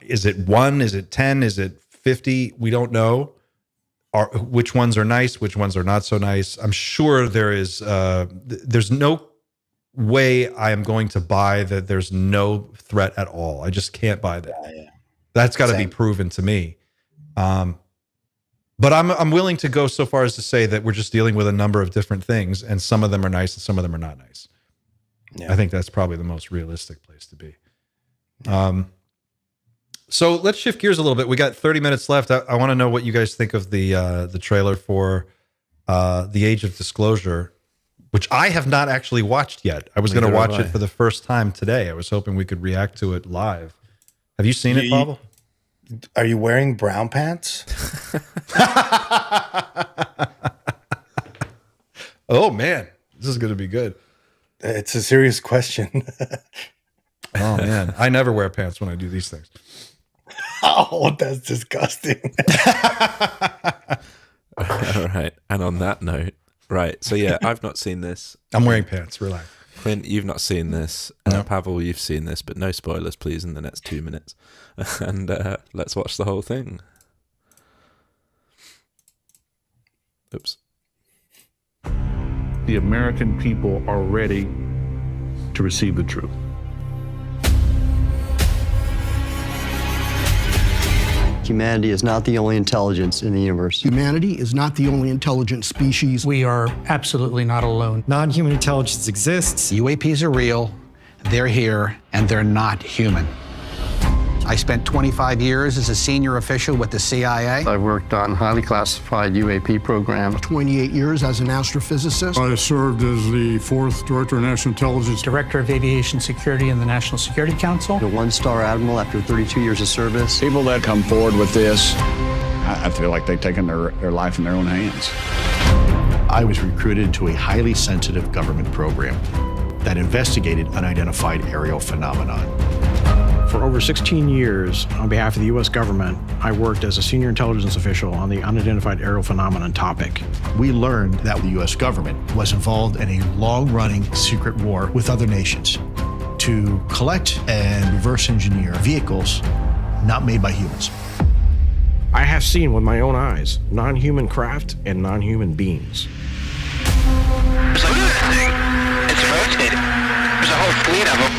Is it 1? Is it 10? Is it 50? We don't know. Which ones are nice? Which ones are not so nice? I'm sure there's no way I am going to buy that there's no threat at all. I just can't buy that. Yeah. That's got to be proven to me. But I'm willing to go so far as to say that we're just dealing with a number of different things, and some of them are nice and some of them are not nice. Yeah. I think that's probably the most realistic place to be. So let's shift gears a little bit. We got 30 minutes left. I want to know what you guys think of the trailer for The Age of Disclosure, which I have not actually watched yet. I was going to watch it for the first time today. I was hoping we could react to it live. Have you seen it, Pava? Are you wearing brown pants? Oh, man. This is going to be good. It's a serious question. Oh, man. I never wear pants when I do these things. Oh, that's disgusting. All right. And on that note, right. So, yeah, I've not seen this. I'm wearing pants. Relax. Clint, you've not seen this. No. Pavel, you've seen this, but no spoilers, please, in the next 2 minutes. And let's watch the whole thing. Oops. The American people are ready to receive the truth. Humanity is not the only intelligence in the universe. Humanity is not the only intelligent species. We are absolutely not alone. Non-human intelligence exists. UAPs are real, they're here, and they're not human. I spent 25 years as a senior official with the CIA. I've worked on highly classified UAP programs. 28 years as an astrophysicist. I served as the 4th Director of National Intelligence. Director of Aviation Security in the National Security Council. A 1-star admiral after 32 years of service. People that come forward with this, I feel like they've taken their life in their own hands. I was recruited to a highly sensitive government program that investigated unidentified aerial phenomenon. For over 16 years, on behalf of the U.S. government, I worked as a senior intelligence official on the unidentified aerial phenomenon topic. We learned that the U.S. government was involved in a long-running secret war with other nations to collect and reverse engineer vehicles not made by humans. I have seen with my own eyes non-human craft and non-human beings. So look at that thing. It's rotating. There's a whole fleet of them.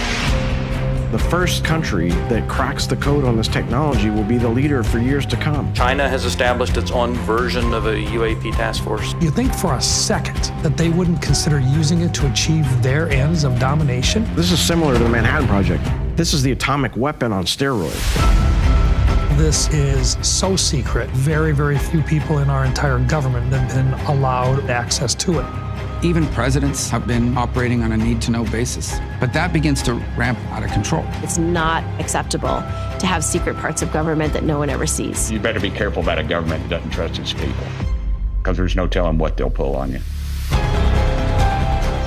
The first country that cracks the code on this technology will be the leader for years to come. China has established its own version of a UAP task force. You think for a second that they wouldn't consider using it to achieve their ends of domination? This is similar to the Manhattan Project. This is the atomic weapon on steroids. This is so secret, very, very few people in our entire government have been allowed access to it. Even presidents have been operating on a need-to-know basis, but that begins to ramp out of control. It's not acceptable to have secret parts of government that no one ever sees. You better be careful about a government that doesn't trust its people. because there's no telling what they'll pull on you.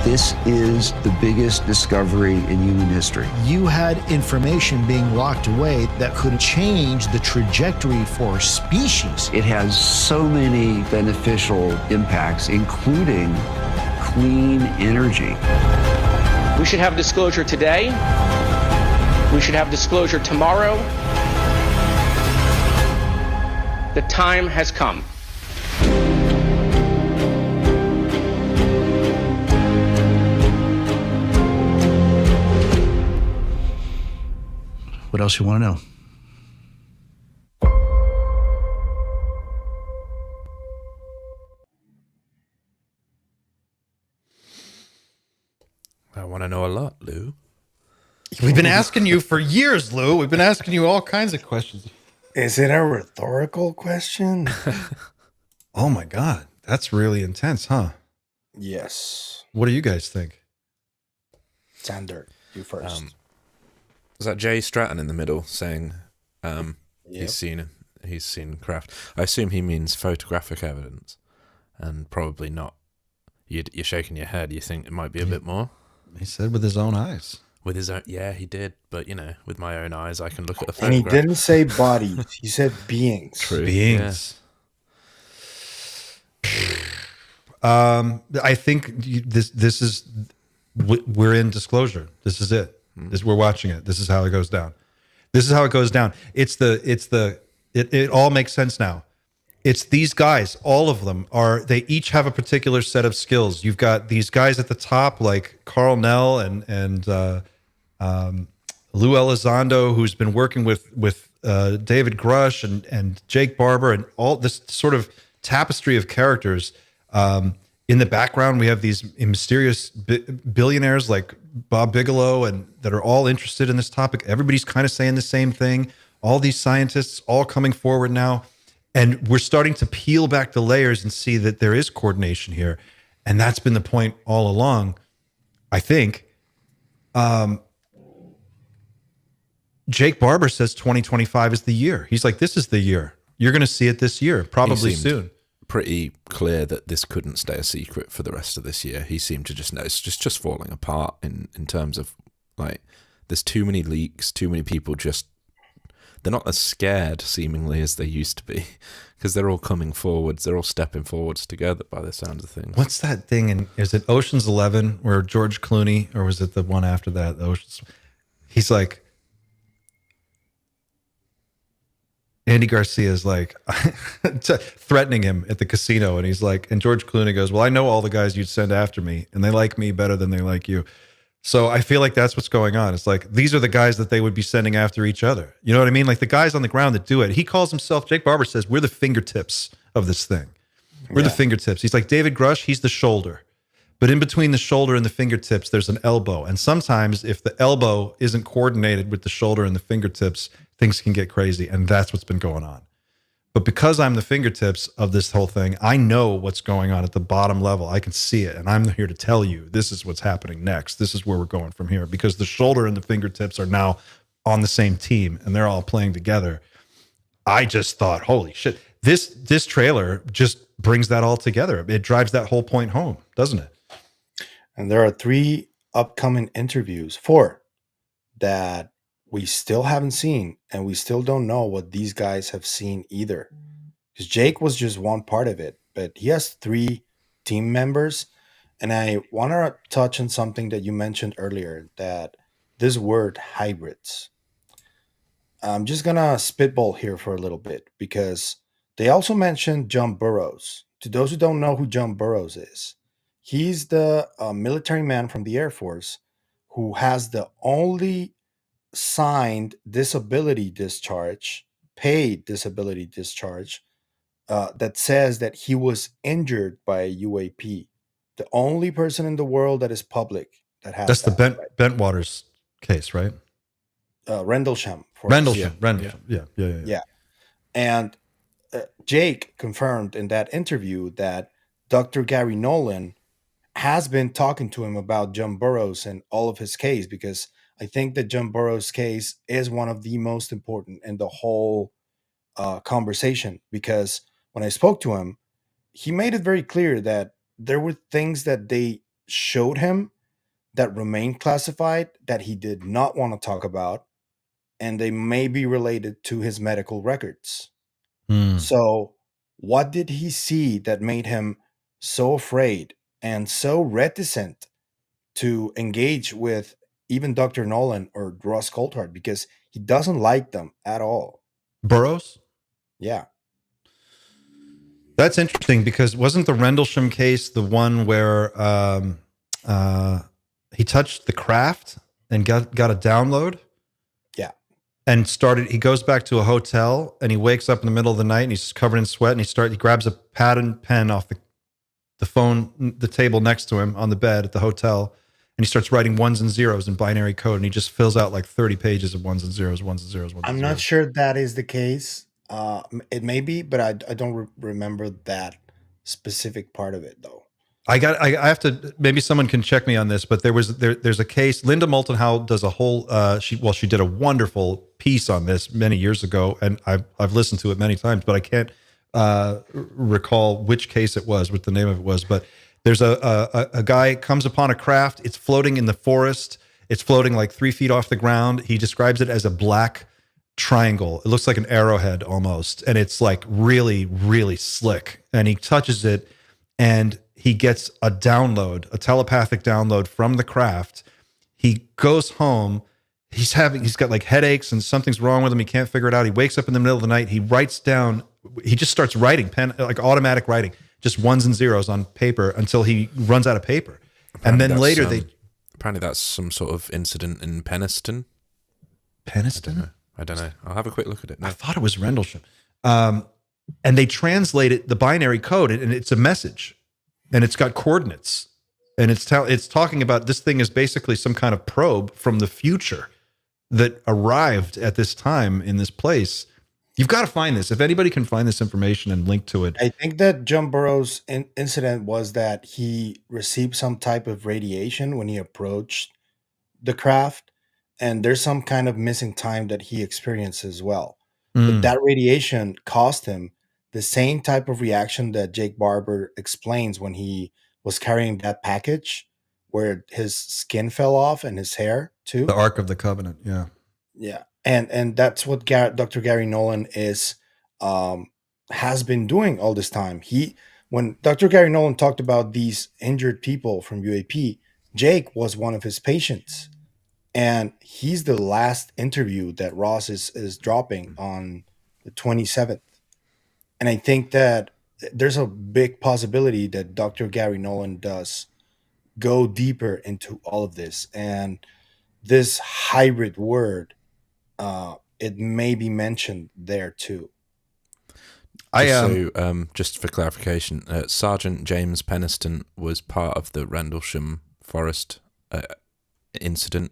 This is the biggest discovery in human history. You had information being locked away that could change the trajectory for species. It has so many beneficial impacts, including clean energy. We should have disclosure today. We should have disclosure tomorrow. The time has come. What else you want to know? I want to know a lot, Lou. We've been asking you for years, Lou. We've been asking you all kinds of questions. Is it a rhetorical question? Oh my God. That's really intense, huh? Yes. What do you guys think? Sander, you first. Was that Jay Stratton in the middle saying he's seen craft? I assume he means photographic evidence, and probably not. You're shaking your head. You think it might be a bit more? He said with his own eyes. With his own, yeah, he did. But with my own eyes, I can look at a And photograph. he didn't say bodies. He said beings. True. Beings. I think this is we're in disclosure. This is it. We're watching it. This is how it goes down. This is how it goes down. It all makes sense now. It's these guys, all of them they each have a particular set of skills. You've got these guys at the top like Carl Nell and Lou Elizondo, who's been working with David Grush and Jake Barber and all this sort of tapestry of characters. In the background, we have these mysterious billionaires like Bob Bigelow and that are all interested in this topic. Everybody's kind of saying the same thing. All these scientists all coming forward now. And we're starting to peel back the layers and see that there is coordination here. And that's been the point all along, I think. Jake Barber says 2025 is the year. He's like, this is the year. You're going to see it this year, probably soon. Pretty clear that this couldn't stay a secret for the rest of this year. He seemed to just know it's just falling apart in terms of like there's too many leaks, too many people they're not as scared seemingly as they used to be because they're all coming forwards. They're all stepping forwards together by the sounds of things. What's that thing? Is it Ocean's 11 where George Clooney, or was it the one after that? He's like, Andy Garcia's like threatening him at the casino. And he's like, and George Clooney goes, well, I know all the guys you'd send after me and they like me better than they like you. So I feel like that's what's going on. It's like, these are the guys that they would be sending after each other. You know what I mean? Like the guys on the ground that do it. He calls himself, Jake Barber says, we're the fingertips of this thing. We're the fingertips. He's like David Grush, he's the shoulder. But in between the shoulder and the fingertips, there's an elbow. And sometimes if the elbow isn't coordinated with the shoulder and the fingertips, things can get crazy. And that's what's been going on. But because I'm the fingertips of this whole thing, I know what's going on at the bottom level. I can see it. And I'm here to tell you, this is what's happening next. This is where we're going from here. Because the shoulder and the fingertips are now on the same team and they're all playing together. I just thought, holy shit. This trailer just brings that all together. It drives that whole point home, doesn't it? And there are 3 upcoming interviews, 4, that we still haven't seen, and we still don't know what these guys have seen either. Because Jake was just one part of it, but he has 3 team members. And I want to touch on something that you mentioned earlier, that this word hybrids. I'm just going to spitball here for a little bit, because they also mentioned John Burroughs. To those who don't know who John Burroughs is, he's the military man from the Air Force who has the only signed disability discharge, paid disability discharge, that says that he was injured by a UAP. The only person in the world that is public that has that's the Bentwaters case, right? Rendlesham. Rendlesham. Yeah. And Jake confirmed in that interview that Dr. Gary Nolan has been talking to him about John Burroughs and all of his case, because I think that John Burroughs' case is one of the most important in the whole conversation. Because when I spoke to him, he made it very clear that there were things that they showed him that remained classified that he did not want to talk about, and they may be related to his medical records. So, what did he see that made him so afraid and so reticent to engage with even Dr. Nolan or Ross Coulthart, because he doesn't like them at all? Burroughs? Yeah. That's interesting, because wasn't the Rendlesham case the one where he touched the craft and got a download? Yeah. And he goes back to a hotel, and he wakes up in the middle of the night, and he's covered in sweat, and he grabs a pad and pen off the phone, the table next to him on the bed at the hotel, and he starts writing ones and zeros in binary code, and he just fills out like 30 pages of ones and zeros, ones and zeros, ones and I'm zeros. not sure that is the case. It may be, but I don't remember that specific part of it, though. I have to, maybe someone can check me on this, but there's a case. Linda Moulton Howe does a whole, she did a wonderful piece on this many years ago, and I've listened to it many times, but I can't recall which case it was, what the name of it was. But there's a guy comes upon a craft. It's floating in the forest. It's floating like 3 feet off the ground. He describes it as a black triangle. It looks like an arrowhead almost, and it's like really, really slick. And he touches it, and he gets a download, a telepathic download from the craft. He goes home. He's got like headaches and something's wrong with him. He can't figure it out. He wakes up in the middle of the night. He writes down, he just starts writing, like automatic writing, just ones and zeros on paper until he runs out of paper. Apparently and then later apparently that's some sort of incident in Penistone. Penistone? I don't know. I'll have a quick look at it now. I thought it was Rendlesham. And they translated the binary code, and it's a message, and it's got coordinates, and it's talking about this thing is basically some kind of probe from the future that arrived at this time in this place. You've got to find this. If anybody can find this information and link to it. I think that John Burroughs' incident was that he received some type of radiation when he approached the craft, and there's some kind of missing time that he experienced as well. But that radiation caused him the same type of reaction that Jake Barber explains when he was carrying that package, where his skin fell off and his hair too. The Ark of the Covenant, yeah. Yeah. And that's what Dr. Gary Nolan has been doing all this time. When Dr. Gary Nolan talked about these injured people from UAP, Jake was one of his patients. And he's the last interview that Ross is dropping on the 27th. And I think that there's a big possibility that Dr. Gary Nolan does go deeper into all of this. And this hybrid word, it may be mentioned there too. Just for clarification, Sergeant James Penistone was part of the Rendlesham Forest incident.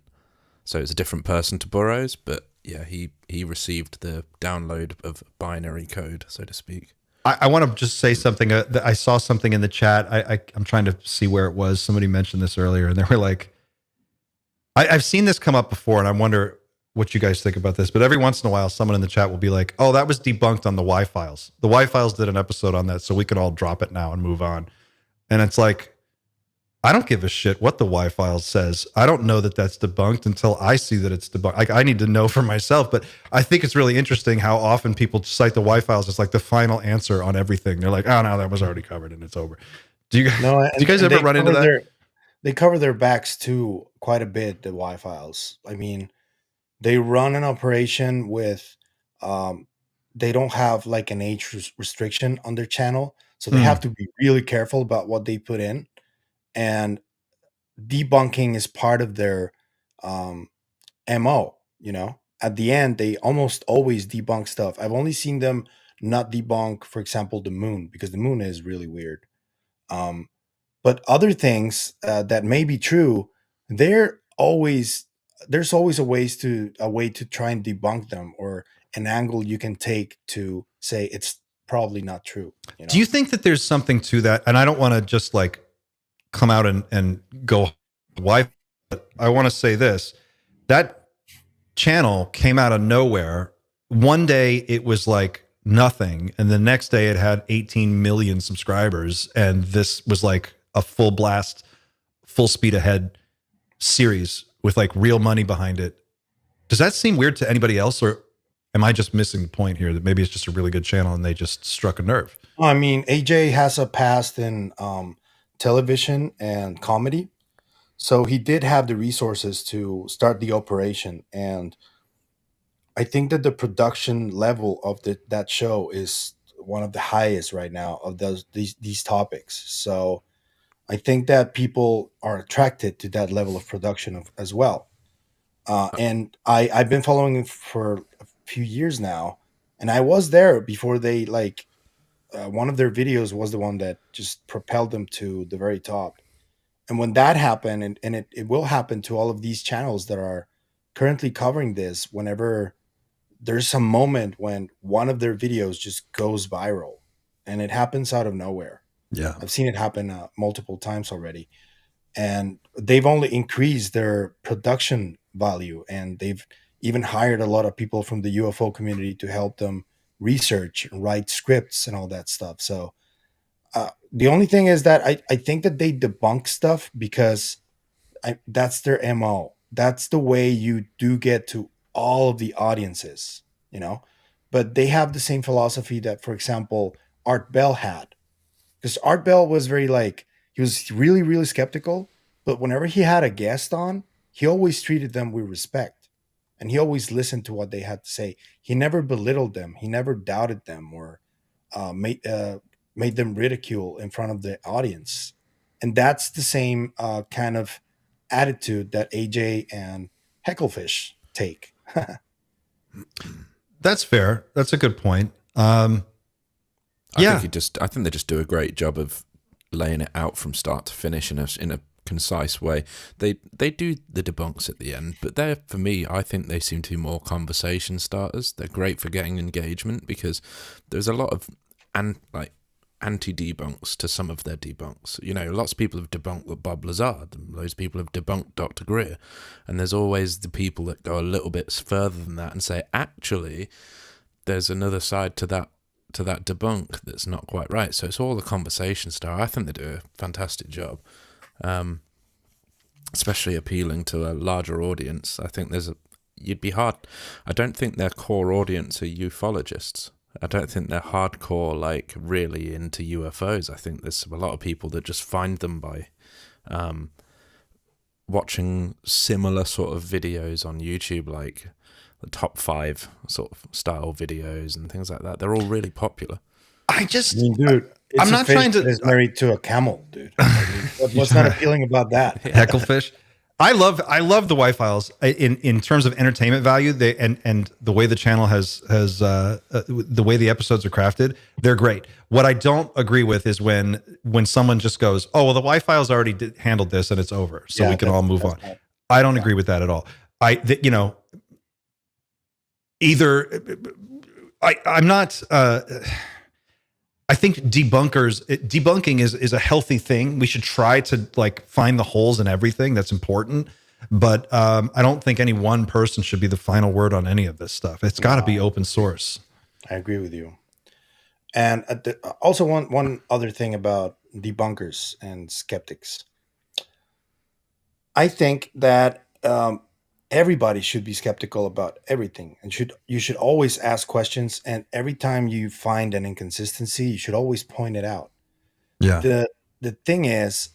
So it's a different person to Burroughs, but yeah, he received the download of binary code, so to speak. I want to just say something. I saw something in the chat. I'm trying to see where it was. Somebody mentioned this earlier, and they were like, I've seen this come up before, and I wonder what you guys think about this. But every once in a while, someone in the chat will be like, oh, that was debunked on the Y-Files. The Y-Files did an episode on that, so we can all drop it now and move on. And it's like, I don't give a shit what the Y-Files says. I don't know that that's debunked until I see that it's debunked. Like, I need to know for myself. But I think it's really interesting how often people cite the Y-Files as like the final answer on everything. They're like, oh, no, that was already covered and it's over. Do you guys ever run into that? They cover their backs too quite a bit, the Y-Files. I mean, they run an operation with, they don't have like an age restriction on their channel. So they have to be really careful about what they put in. And debunking is part of their MO, you know. At the end, they almost always debunk stuff. I've only seen them not debunk, for example, the moon, because the moon is really weird. But other things that may be true, there's always a way to try and debunk them, or an angle you can take to say it's probably not true. You know? Do you think that there's something to that? And I don't want to just like come out and go why, but I want to say this. That channel came out of nowhere. One day it was like nothing. And the next day it had 18 million subscribers. And this was like a full blast, full speed ahead series with like real money behind it. Does that seem weird to anybody else, or am I just missing the point here that maybe it's just a really good channel and they just struck a nerve? I mean, AJ has a past in television and comedy. So he did have the resources to start the operation. And I think that the production level of that show is one of the highest right now of these topics. So I think that people are attracted to that level of production as well. And I've been following it for a few years now, and I was there before they one of their videos was the one that just propelled them to the very top. And when that happened, and it will happen to all of these channels that are currently covering this, whenever there's some moment when one of their videos just goes viral, and it happens out of nowhere. Yeah. I've seen it happen multiple times already. And they've only increased their production value, and they've even hired a lot of people from the UFO community to help them research and write scripts and all that stuff. So the only thing is that I think that they debunk stuff because that's their MO. That's the way you do get to all of the audiences, you know. But they have the same philosophy that, for example, Art Bell had. Because Art Bell was very he was really, really skeptical, but whenever he had a guest on, he always treated them with respect. And he always listened to what they had to say. He never belittled them. He never doubted them or made them ridicule in front of the audience. And that's the same kind of attitude that AJ and Hecklefish take. That's fair. That's a good point. I think they just do a great job of laying it out from start to finish in a concise way. They do the debunks at the end, but for me, I think they seem to be more conversation starters. They're great for getting engagement because there's a lot of anti-debunks to some of their debunks. You know, lots of people have debunked Bob Lazard, and those people have debunked Dr. Greer, and there's always the people that go a little bit further than that and say, actually, there's another side to that debunk that's not quite right. So it's all the conversation style. I think they do a fantastic job, especially appealing to a larger audience. I think you'd be hard. I don't think their core audience are ufologists. I don't think they're hardcore, really into UFOs. I think there's a lot of people that just find them by watching similar sort of videos on YouTube, like the top 5 sort of style videos and things like that. They're all really popular. Dude, I'm not trying to. Is married to a camel, dude. What's not appealing about that? Hecklefish. I love the Y-Files in terms of entertainment value. They and the way the channel has the way the episodes are crafted. They're great. What I don't agree with is when someone just goes, "Oh, well, the Y-Files already handled this and it's over, so we can all move on." I don't agree with that at all. I'm not. I think debunking is a healthy thing. We should try to find the holes in everything. That's important. But I don't think any one person should be the final word on any of this stuff. It's got to be open source. I agree with you. And also one other thing about debunkers and skeptics. I think that everybody should be skeptical about everything, and you should always ask questions. And every time you find an inconsistency, you should always point it out. Yeah. The thing is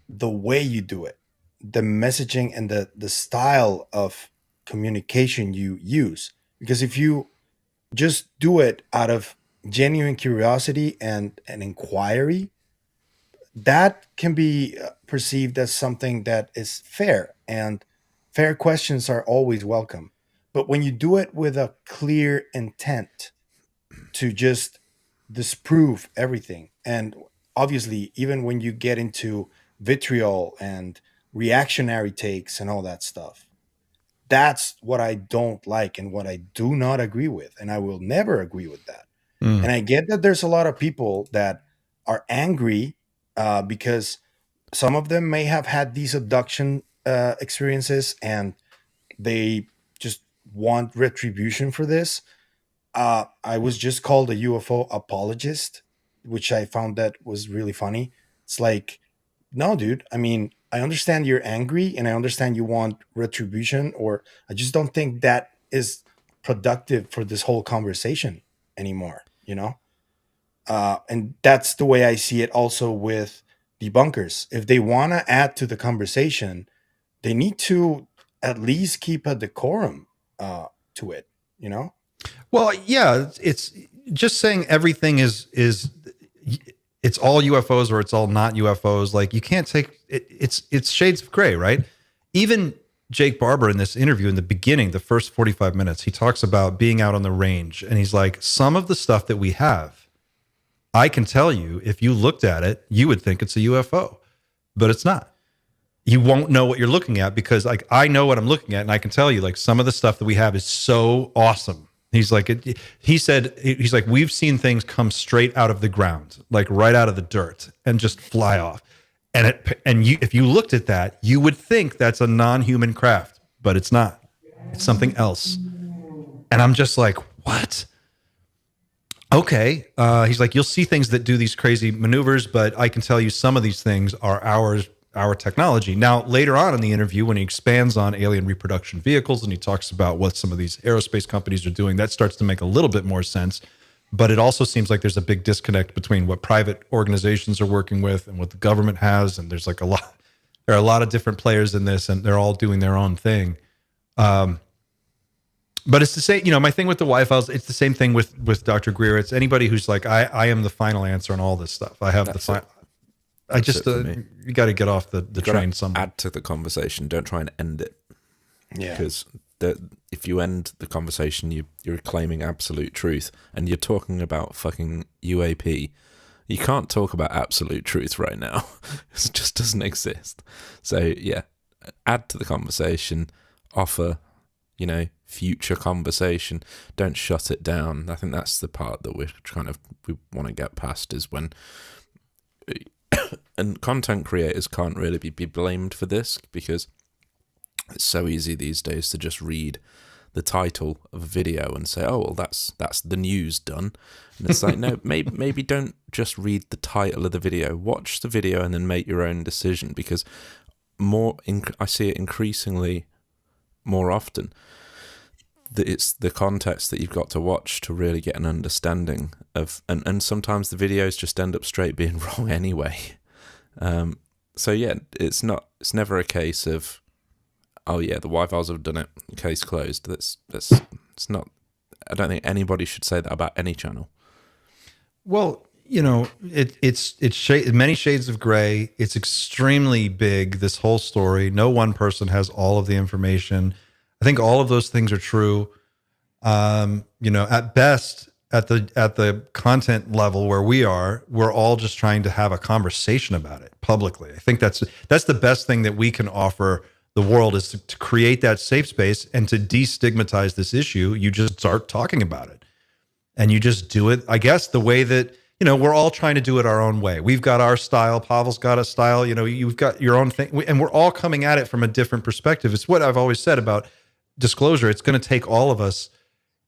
the way you do it, the messaging, and the style of communication you use. Because if you just do it out of genuine curiosity and an inquiry, that can be perceived as something that is fair, and fair questions are always welcome. But when you do it with a clear intent to just disprove everything, and obviously even when you get into vitriol and reactionary takes and all that stuff, that's what I don't like and what I do not agree with, and I will never agree with that. And I get that there's a lot of people that are angry because some of them may have had these abduction experiences and they just want retribution for this. I was just called a UFO apologist, which I found that was really funny. It's like, no, dude. I mean, I understand you're angry and I understand you want retribution, or I just don't think that is productive for this whole conversation anymore, you know? And that's the way I see it also with debunkers. If they want to add to the conversation, they need to at least keep a decorum to it, you know? Well, yeah, it's just saying everything is it's all UFOs or it's all not UFOs. Like, you can't take it, it's shades of gray, right? Even Jake Barber in this interview in the beginning, the first 45 minutes, he talks about being out on the range, and he's like, some of the stuff that we have, I can tell you, if you looked at it, you would think it's a UFO, but it's not. You won't know what you're looking at, because like, I know what I'm looking at, and I can tell you, like, some of the stuff that we have is so awesome. He's like, he's like, we've seen things come straight out of the ground, like right out of the dirt, and just fly off. And if you looked at that, you would think that's a non-human craft, but it's not. It's something else. And I'm just like, what? Okay. He's like, you'll see things that do these crazy maneuvers, but I can tell you some of these things are our technology. Now, later on in the interview, when he expands on alien reproduction vehicles and he talks about what some of these aerospace companies are doing, that starts to make a little bit more sense. But it also seems like there's a big disconnect between what private organizations are working with and what the government has. And there's like there are a lot of different players in this, and they're all doing their own thing. But it's the same, my thing with the Y-Files, it's the same thing with Dr. Greer. It's anybody who's like, I am the final answer on all this stuff. I have That's the final. I just, you got to get off the train somehow. Add to the conversation. Don't try and end it. Yeah. Because if you end the conversation, you're claiming absolute truth, and you're talking about fucking UAP. You can't talk about absolute truth right now. It just doesn't exist. So yeah, add to the conversation, offer, future conversation. Don't shut it down. I think that's the part that we want to get past, is when, and content creators can't really be blamed for this, because it's so easy these days to just read the title of a video and say, oh, well, that's the news done. And it's like, no, maybe don't just read the title of the video. Watch the video and then make your own decision, because I see it increasingly more often that it's the context that you've got to watch to really get an understanding of, and sometimes the videos just end up straight being wrong anyway. So yeah, it's never a case of, oh yeah, the Y-Files have done it, case closed. It's not. I don't think anybody should say that about any channel. Well, it's many shades of gray. It's extremely big, this whole story. No one person has all of the information. I think all of those things are true. At best, at the content level where we're all just trying to have a conversation about it publicly. I think that's the best thing that we can offer the world, is to create that safe space and to destigmatize this issue. You just start talking about it, and you just do it, I guess, the way that, we're all trying to do it our own way. We've got our style. Pavel's got a style. You've got your own thing, and we're all coming at it from a different perspective. It's what I've always said about disclosure. It's going to take all of us.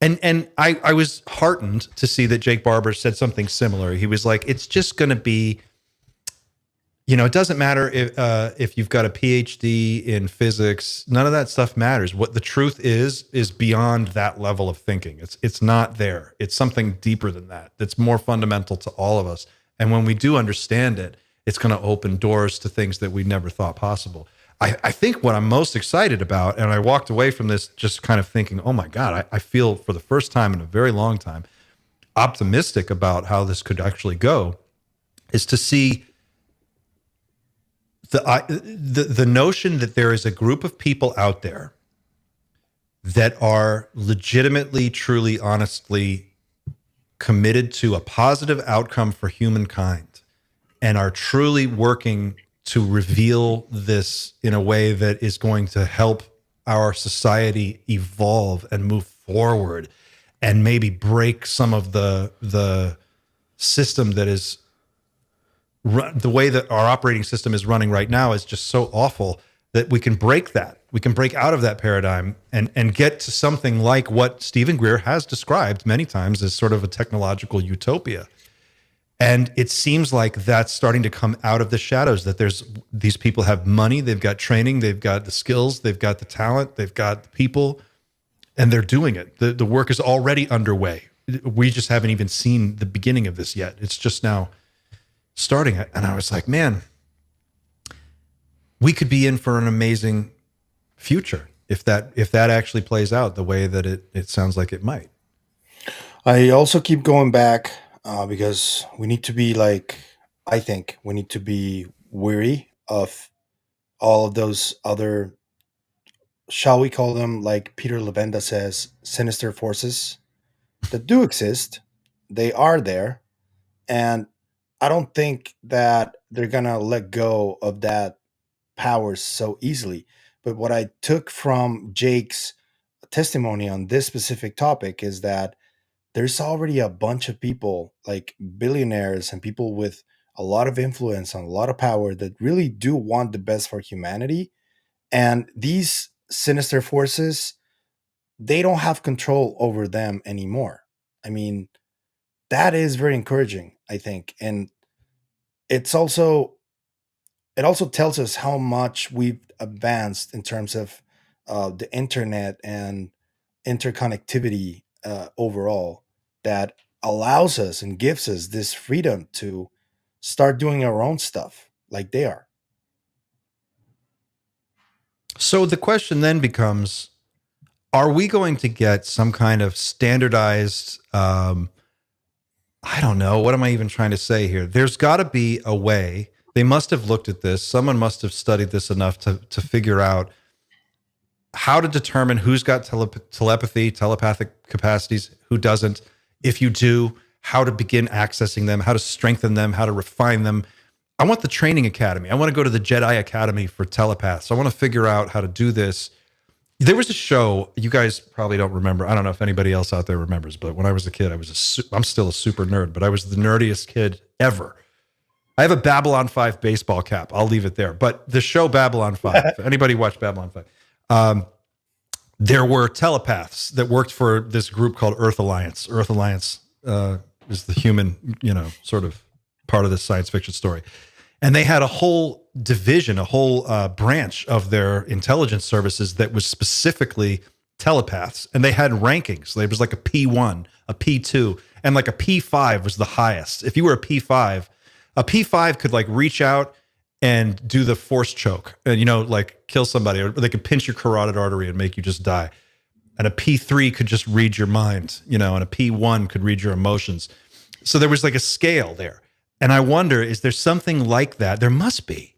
And I was heartened to see that Jake Barber said something similar. He was like, it's just going to be, it doesn't matter if you've got a PhD in physics. None of that stuff matters. What the truth is beyond that level of thinking. It's not there. It's something deeper than that. That's more fundamental to all of us. And when we do understand it, it's going to open doors to things that we never thought possible. I think what I'm most excited about, and I walked away from this just kind of thinking, oh my God, I feel for the first time in a very long time optimistic about how this could actually go, is to see the notion that there is a group of people out there that are legitimately, truly, honestly committed to a positive outcome for humankind, and are truly working to reveal this in a way that is going to help our society evolve and move forward, and maybe break some of the system that is the way that our operating system is running right now is just so awful that we can break that. We can break out of that paradigm and get to something like what Stephen Greer has described many times as sort of a technological utopia. And it seems like that's starting to come out of the shadows, that these people have money, they've got training, they've got the skills, they've got the talent, they've got the people, and they're doing it. The work is already underway. We just haven't even seen the beginning of this yet. It's just now starting. And I was like, man, we could be in for an amazing future if that actually plays out the way that it sounds like it might. I also keep going back because we need to be I think we need to be weary of all of those other, shall we call them, like Peter Levenda says, sinister forces that do exist. They are there. And I don't think that they're going to let go of that power so easily. But what I took from Jake's testimony on this specific topic is that there's already a bunch of people, like billionaires and people with a lot of influence and a lot of power, that really do want the best for humanity. And these sinister forces, they don't have control over them anymore. I mean, that is very encouraging, I think. And it also tells us how much we've advanced in terms of the internet and interconnectivity overall, that allows us and gives us this freedom to start doing our own stuff like they are. So the question then becomes, are we going to get some kind of standardized, I don't know, what am I even trying to say here? There's got to be a way. They must have looked at this. Someone must have studied this enough to figure out how to determine who's got telepathic capacities, who doesn't. If you do, how to begin accessing them, how to strengthen them, how to refine them. I want the training academy. I want to go to the Jedi Academy for telepaths. I want to figure out how to do this. There was a show, you guys probably don't remember. I don't know if anybody else out there remembers, but when I was a kid, I'm still a super nerd, but I was the nerdiest kid ever. I have a Babylon 5 baseball cap. I'll leave it there. But the show Babylon 5, anybody watch Babylon 5? There were telepaths that worked for this group called Earth Alliance. Earth Alliance is the human, sort of part of this science fiction story. And they had a whole division, a whole branch of their intelligence services that was specifically telepaths. And they had rankings. There was like a P1, a P2, and like a P5 was the highest. If you were a P5 could like reach out and do the force choke and, like kill somebody, or they could pinch your carotid artery and make you just die. And a P3 could just read your mind, and a P1 could read your emotions. So there was like a scale there. And I wonder, is there something like that? There must be.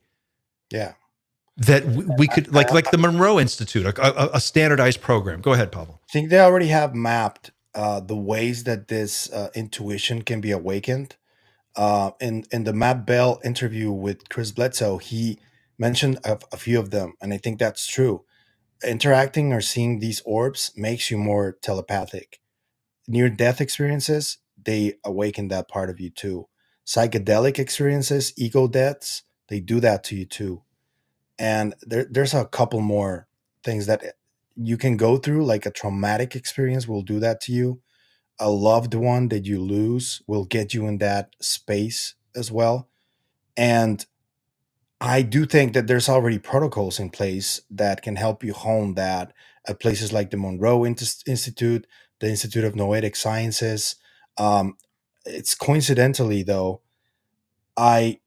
Yeah. That we could, like the Monroe Institute, a standardized program. Go ahead, Pava. I think they already have mapped the ways that this intuition can be awakened. In the Matt Bell interview with Chris Bledsoe, he mentioned a few of them, and I think that's true. Interacting or seeing these orbs makes you more telepathic. Near-death experiences, they awaken that part of you too. Psychedelic experiences, ego deaths, they do that to you too. And there's a couple more things that you can go through, like a traumatic experience will do that to you. A loved one that you lose will get you in that space as well. And I do think that there's already protocols in place that can help you hone that at places like the Monroe Institute, the Institute of Noetic Sciences. It's coincidentally, though, I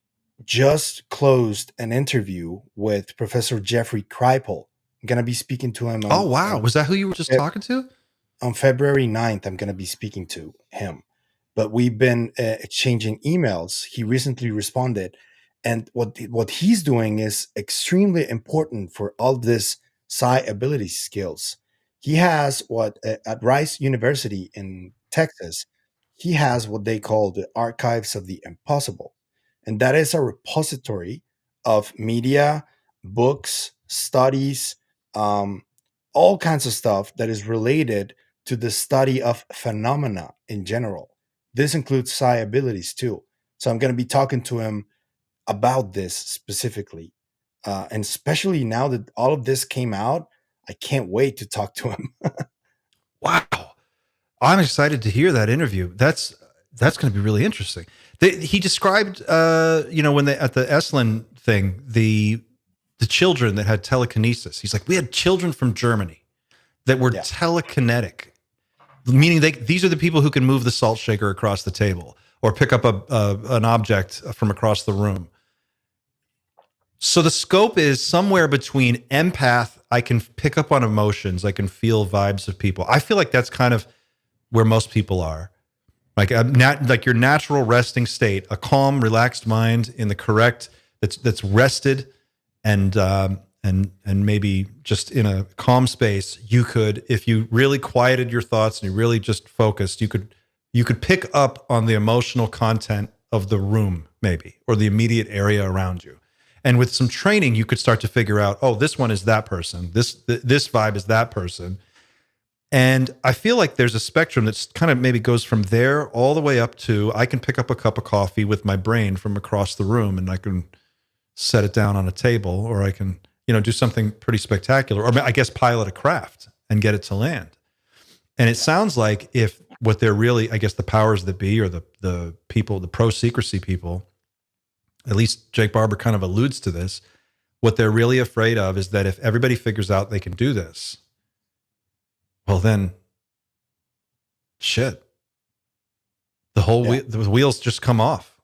just closed an interview with Professor Jeffrey Kripal. I'm going to be speaking to him. Oh, wow. Was that who you were just talking to? On February 9th, I'm going to be speaking to him. But we've been exchanging emails. He recently responded. And what he's doing is extremely important for all this psi ability skills. He has at Rice University in Texas, he has what they call the Archives of the Impossible. And that is a repository of media, books, studies, all kinds of stuff that is related to the study of phenomena in general. This includes psi abilities too. So I'm going to be talking to him about this specifically. And especially now that all of this came out, I can't wait to talk to him. Wow. I'm excited to hear that interview. That's going to be really interesting. He described, when they at the Esalen thing, the children that had telekinesis. He's like, we had children from Germany that were telekinetic, meaning these are the people who can move the salt shaker across the table or pick up an object from across the room. So the scope is somewhere between empath. I can pick up on emotions. I can feel vibes of people. I feel like that's kind of where most people are. Like like your natural resting state, a calm, relaxed mind in the correct, that's rested and maybe just in a calm space. You could, if you really quieted your thoughts and you really just focused, you could pick up on the emotional content of the room, maybe, or the immediate area around you. And with some training, you could start to figure out, oh, this one is that person. This vibe is that person. And I feel like there's a spectrum that's kind of maybe goes from there all the way up to I can pick up a cup of coffee with my brain from across the room and I can set it down on a table, or I can, do something pretty spectacular, or I guess pilot a craft and get it to land. And it sounds like if what they're really, I guess the powers that be, or the people, the pro-secrecy people, at least Jake Barber kind of alludes to this, what they're really afraid of is that if everybody figures out they can do this, well, then, shit. The whole the wheels just come off.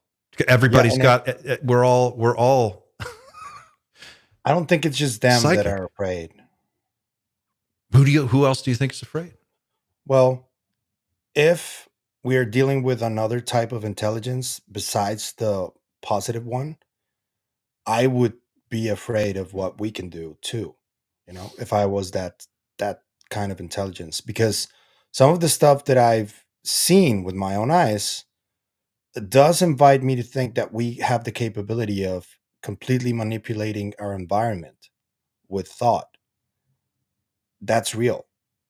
Everybody's we're all. I don't think it's just them psychic. that are afraid. Who else do you think is afraid? Well, if we are dealing with another type of intelligence besides the positive one, I would be afraid of what we can do too. If I was that kind of intelligence, because some of the stuff that I've seen with my own eyes does invite me to think that we have the capability of completely manipulating our environment with thought. That's real.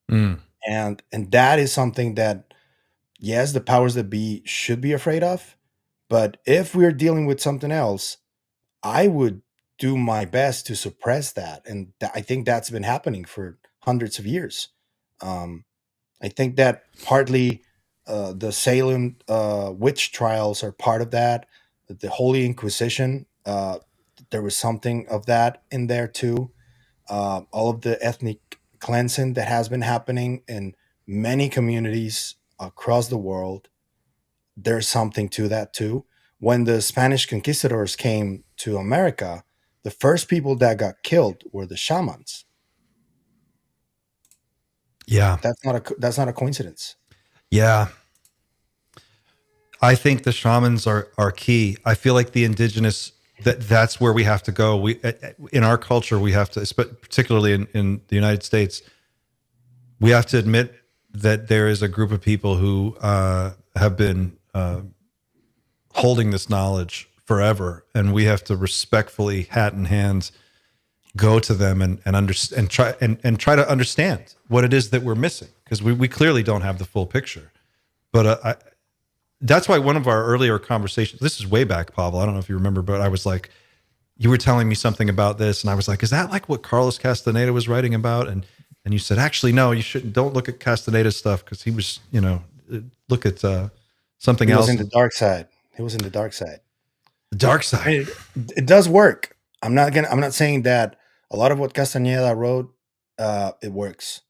And that is something that, yes, the powers that be should be afraid of, but if we're dealing with something else, I would do my best to suppress that. And I think that's been happening for hundreds of years. I think that partly the Salem witch trials are part of that. The Holy Inquisition, there was something of that in there too. All of the ethnic cleansing that has been happening in many communities across the world, there's something to that too. When the Spanish conquistadors came to America, the first people that got killed were the shamans. Yeah. That's not a coincidence. Yeah. I think the shamans are key. I feel like the indigenous, that's where we have to go. We, in our culture, we have to, particularly in the United States, we have to admit that there is a group of people who have been holding this knowledge forever, and we have to respectfully, hat in hand, go to them and try to understand what it is that we're missing, because we clearly don't have the full picture. But that's why one of our earlier conversations, this is way back, Pava, I don't know if you remember, but I was like, you were telling me something about this, and I was like, is that like what Carlos Castaneda was writing about? And you said, actually, no, you shouldn't. Don't look at Castaneda's stuff, because he was, look at something else. He was in the dark side. He was in the dark side. The dark side. I mean, it does work. I'm not saying that a lot of what Castaneda wrote, it works,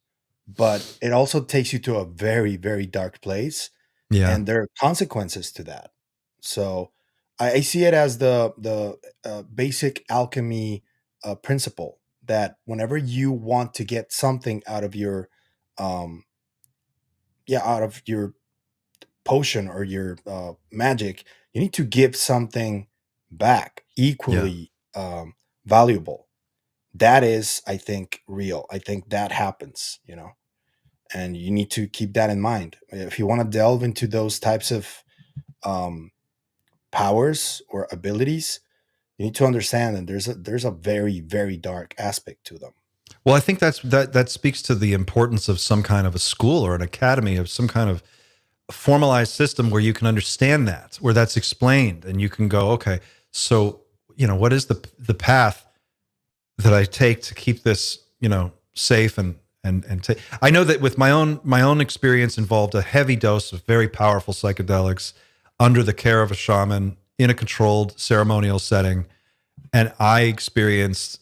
but it also takes you to a very, very dark place. Yeah. And there are consequences to that. So I see it as the basic alchemy principle, that whenever you want to get something out of your potion or your magic, you need to give something back equally valuable. That is, I think, real. I think that happens, and you need to keep that in mind. If you want to delve into those types of powers or abilities, you need to understand that there's a very, very dark aspect to them. Well, I think that speaks to the importance of some kind of a school or an academy, of some kind of formalized system where you can understand that, where that's explained, and you can go, okay, so what is the path that I take to keep this, safe and I know that with my own experience involved a heavy dose of very powerful psychedelics under the care of a shaman in a controlled ceremonial setting. And I experienced,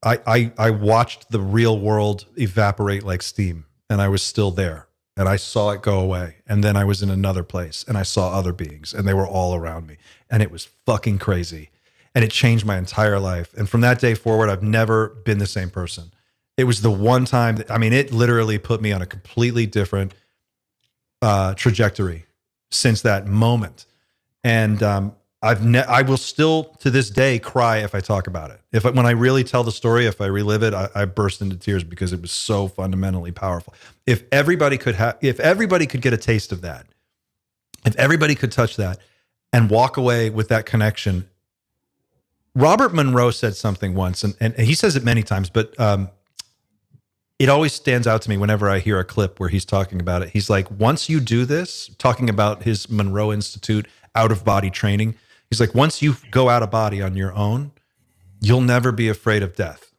I watched the real world evaporate like steam, and I was still there, and I saw it go away. And then I was in another place and I saw other beings, and they were all around me, and it was fucking crazy. And it changed my entire life. And from that day forward, I've never been the same person. It was the one time that, it literally put me on a completely different trajectory since that moment. And I will still to this day cry if I talk about it. When I really tell the story, if I relive it, I burst into tears because it was so fundamentally powerful. If everybody could get a taste of that, if everybody could touch that and walk away with that connection. Robert Monroe said something once, and he says it many times, but it always stands out to me whenever I hear a clip where he's talking about it. He's like, once you do this, talking about his Monroe Institute out-of-body training, he's like, once you go out of body on your own, you'll never be afraid of death.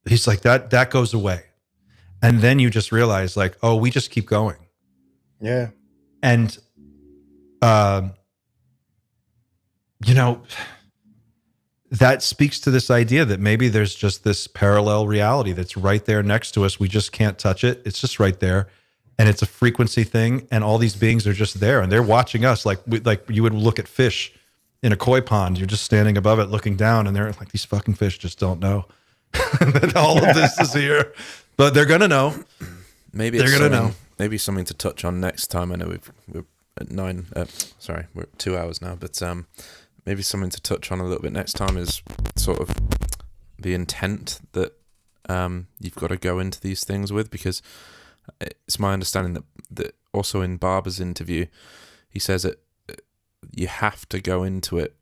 He's like, that goes away. And then you just realize, like, oh, we just keep going. Yeah. And, that speaks to this idea that maybe there's just this parallel reality that's right there next to us. We just can't touch it. It's just right there. And it's a frequency thing. And all these beings are just there, and they're watching us like you would look at fish in a koi pond. You're just standing above it looking down, and they're like, these fucking fish just don't know that all of this is here. But they're going to know. Maybe they're going to know. Maybe something to touch on next time. I know we're at we're at 2 hours now, but maybe something to touch on a little bit next time is sort of the intent that you've got to go into these things with, because it's my understanding that also in Barber's interview, he says that you have to go into it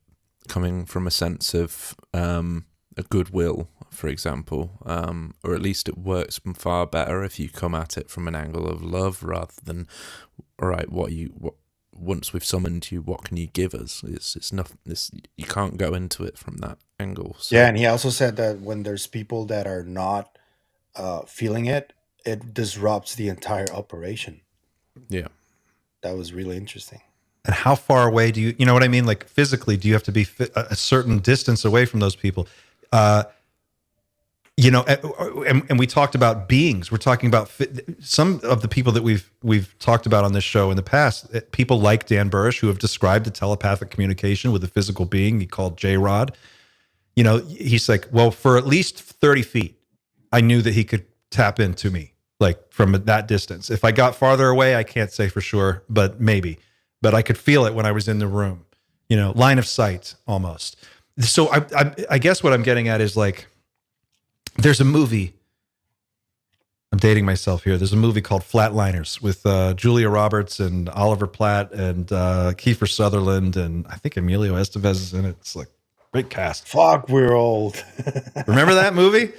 coming from a sense of a goodwill, for example, or at least it works far better if you come at it from an angle of love rather than, all right, once we've summoned you, what can you give us? It's nothing. You can't go into it from that angle. So. Yeah, and he also said that when there's people that are not feeling it, it disrupts the entire operation. Yeah, that was really interesting. And how far away do you know what I mean? Like physically, do you have to be a certain distance away from those people? And we talked about beings. We're talking about some of the people that we've talked about on this show in the past. People like Dan Burrish, who have described a telepathic communication with a physical being he called J-Rod. He's like, well, for at least 30 feet, I knew that he could tap into me, like from that distance. If I got farther away, I can't say for sure, but maybe. But I could feel it when I was in the room, line of sight almost. So I guess what I'm getting at is like, there's a movie, I'm dating myself here. There's a movie called Flatliners with Julia Roberts and Oliver Platt and Kiefer Sutherland, and I think Emilio Estevez is in it. It's like great cast. Fuck, we're old. Remember that movie?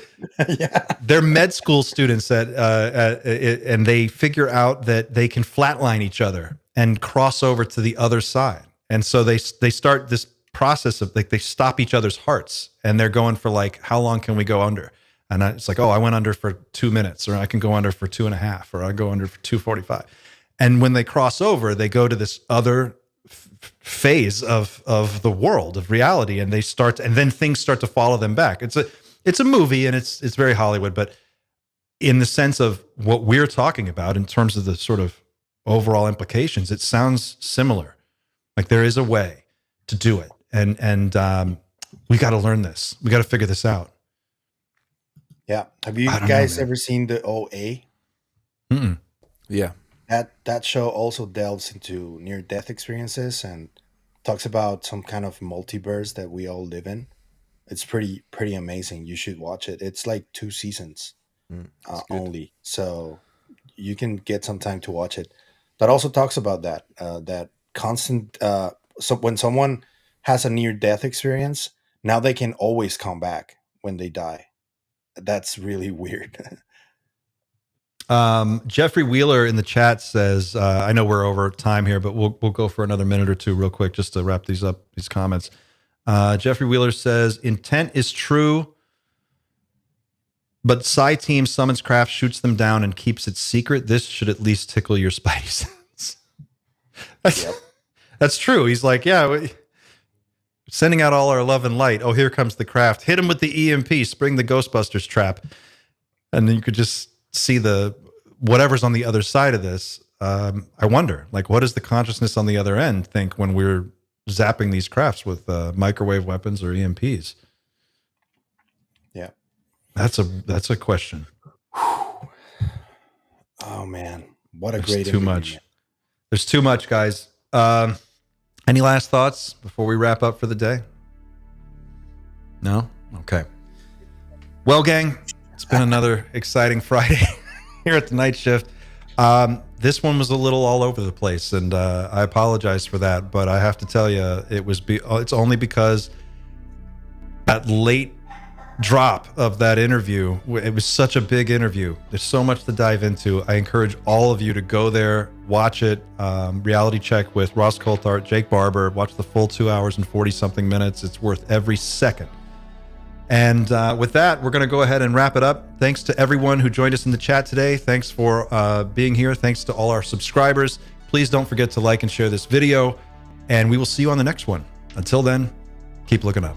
Yeah. They're med school students and they figure out that they can flatline each other and cross over to the other side. And so they start this process of like, they stop each other's hearts, and they're going for like, how long can we go under? And it's like, oh, I went under for 2 minutes, or I can go under for 2.5, or I go under for 2:45. And when they cross over, they go to this other phase of the world of reality, and then things start to follow them back. It's a movie, and it's very Hollywood, but in the sense of what we're talking about in terms of the sort of overall implications, it sounds similar. Like there is a way to do it, and we got to learn this. We got to figure this out. Yeah. Have you guys ever seen the OA? Mm-mm. Yeah. That show also delves into near-death experiences and talks about some kind of multiverse that we all live in. It's pretty amazing. You should watch it. It's like 2 seasons only, so you can get some time to watch it. That also talks about that constant. So when someone has a near-death experience, now they can always come back when they die. That's really weird. Jeffrey Wheeler in the chat says, I know we're over time here, but we'll go for another minute or two real quick just to wrap these comments. Jeffrey Wheeler says, intent is true But Psi team summons craft, shoots them down, and keeps it secret. This should at least tickle your spidey sense. That's true. He's like, yeah, sending out all our love and light. Oh, here comes the craft. Hit him with the EMP. Spring the Ghostbusters trap. And then you could just see the whatever's on the other side of this. I wonder, like, what does the consciousness on the other end think when we're zapping these crafts with microwave weapons or EMPs? Yeah, that's a question. Oh man, what a There's great too much. Man. There's too much, guys. Any last thoughts before we wrap up for the day? No? Okay. Well, gang, it's been another exciting Friday here at the Night Shift. This one was a little all over the place, and I apologize for that, but I have to tell you, it's only because that late drop of that interview, it was such a big interview. There's so much to dive into. I encourage all of you to go there, watch it. Reality check with Ross Coulthart, Jake Barber. Watch the full 2 hours and 40-something minutes. It's worth every second. And with that, we're going to go ahead and wrap it up. Thanks to everyone who joined us in the chat today. Thanks for being here. Thanks to all our subscribers. Please don't forget to like and share this video, and we will see you on the next one. Until then, keep looking up.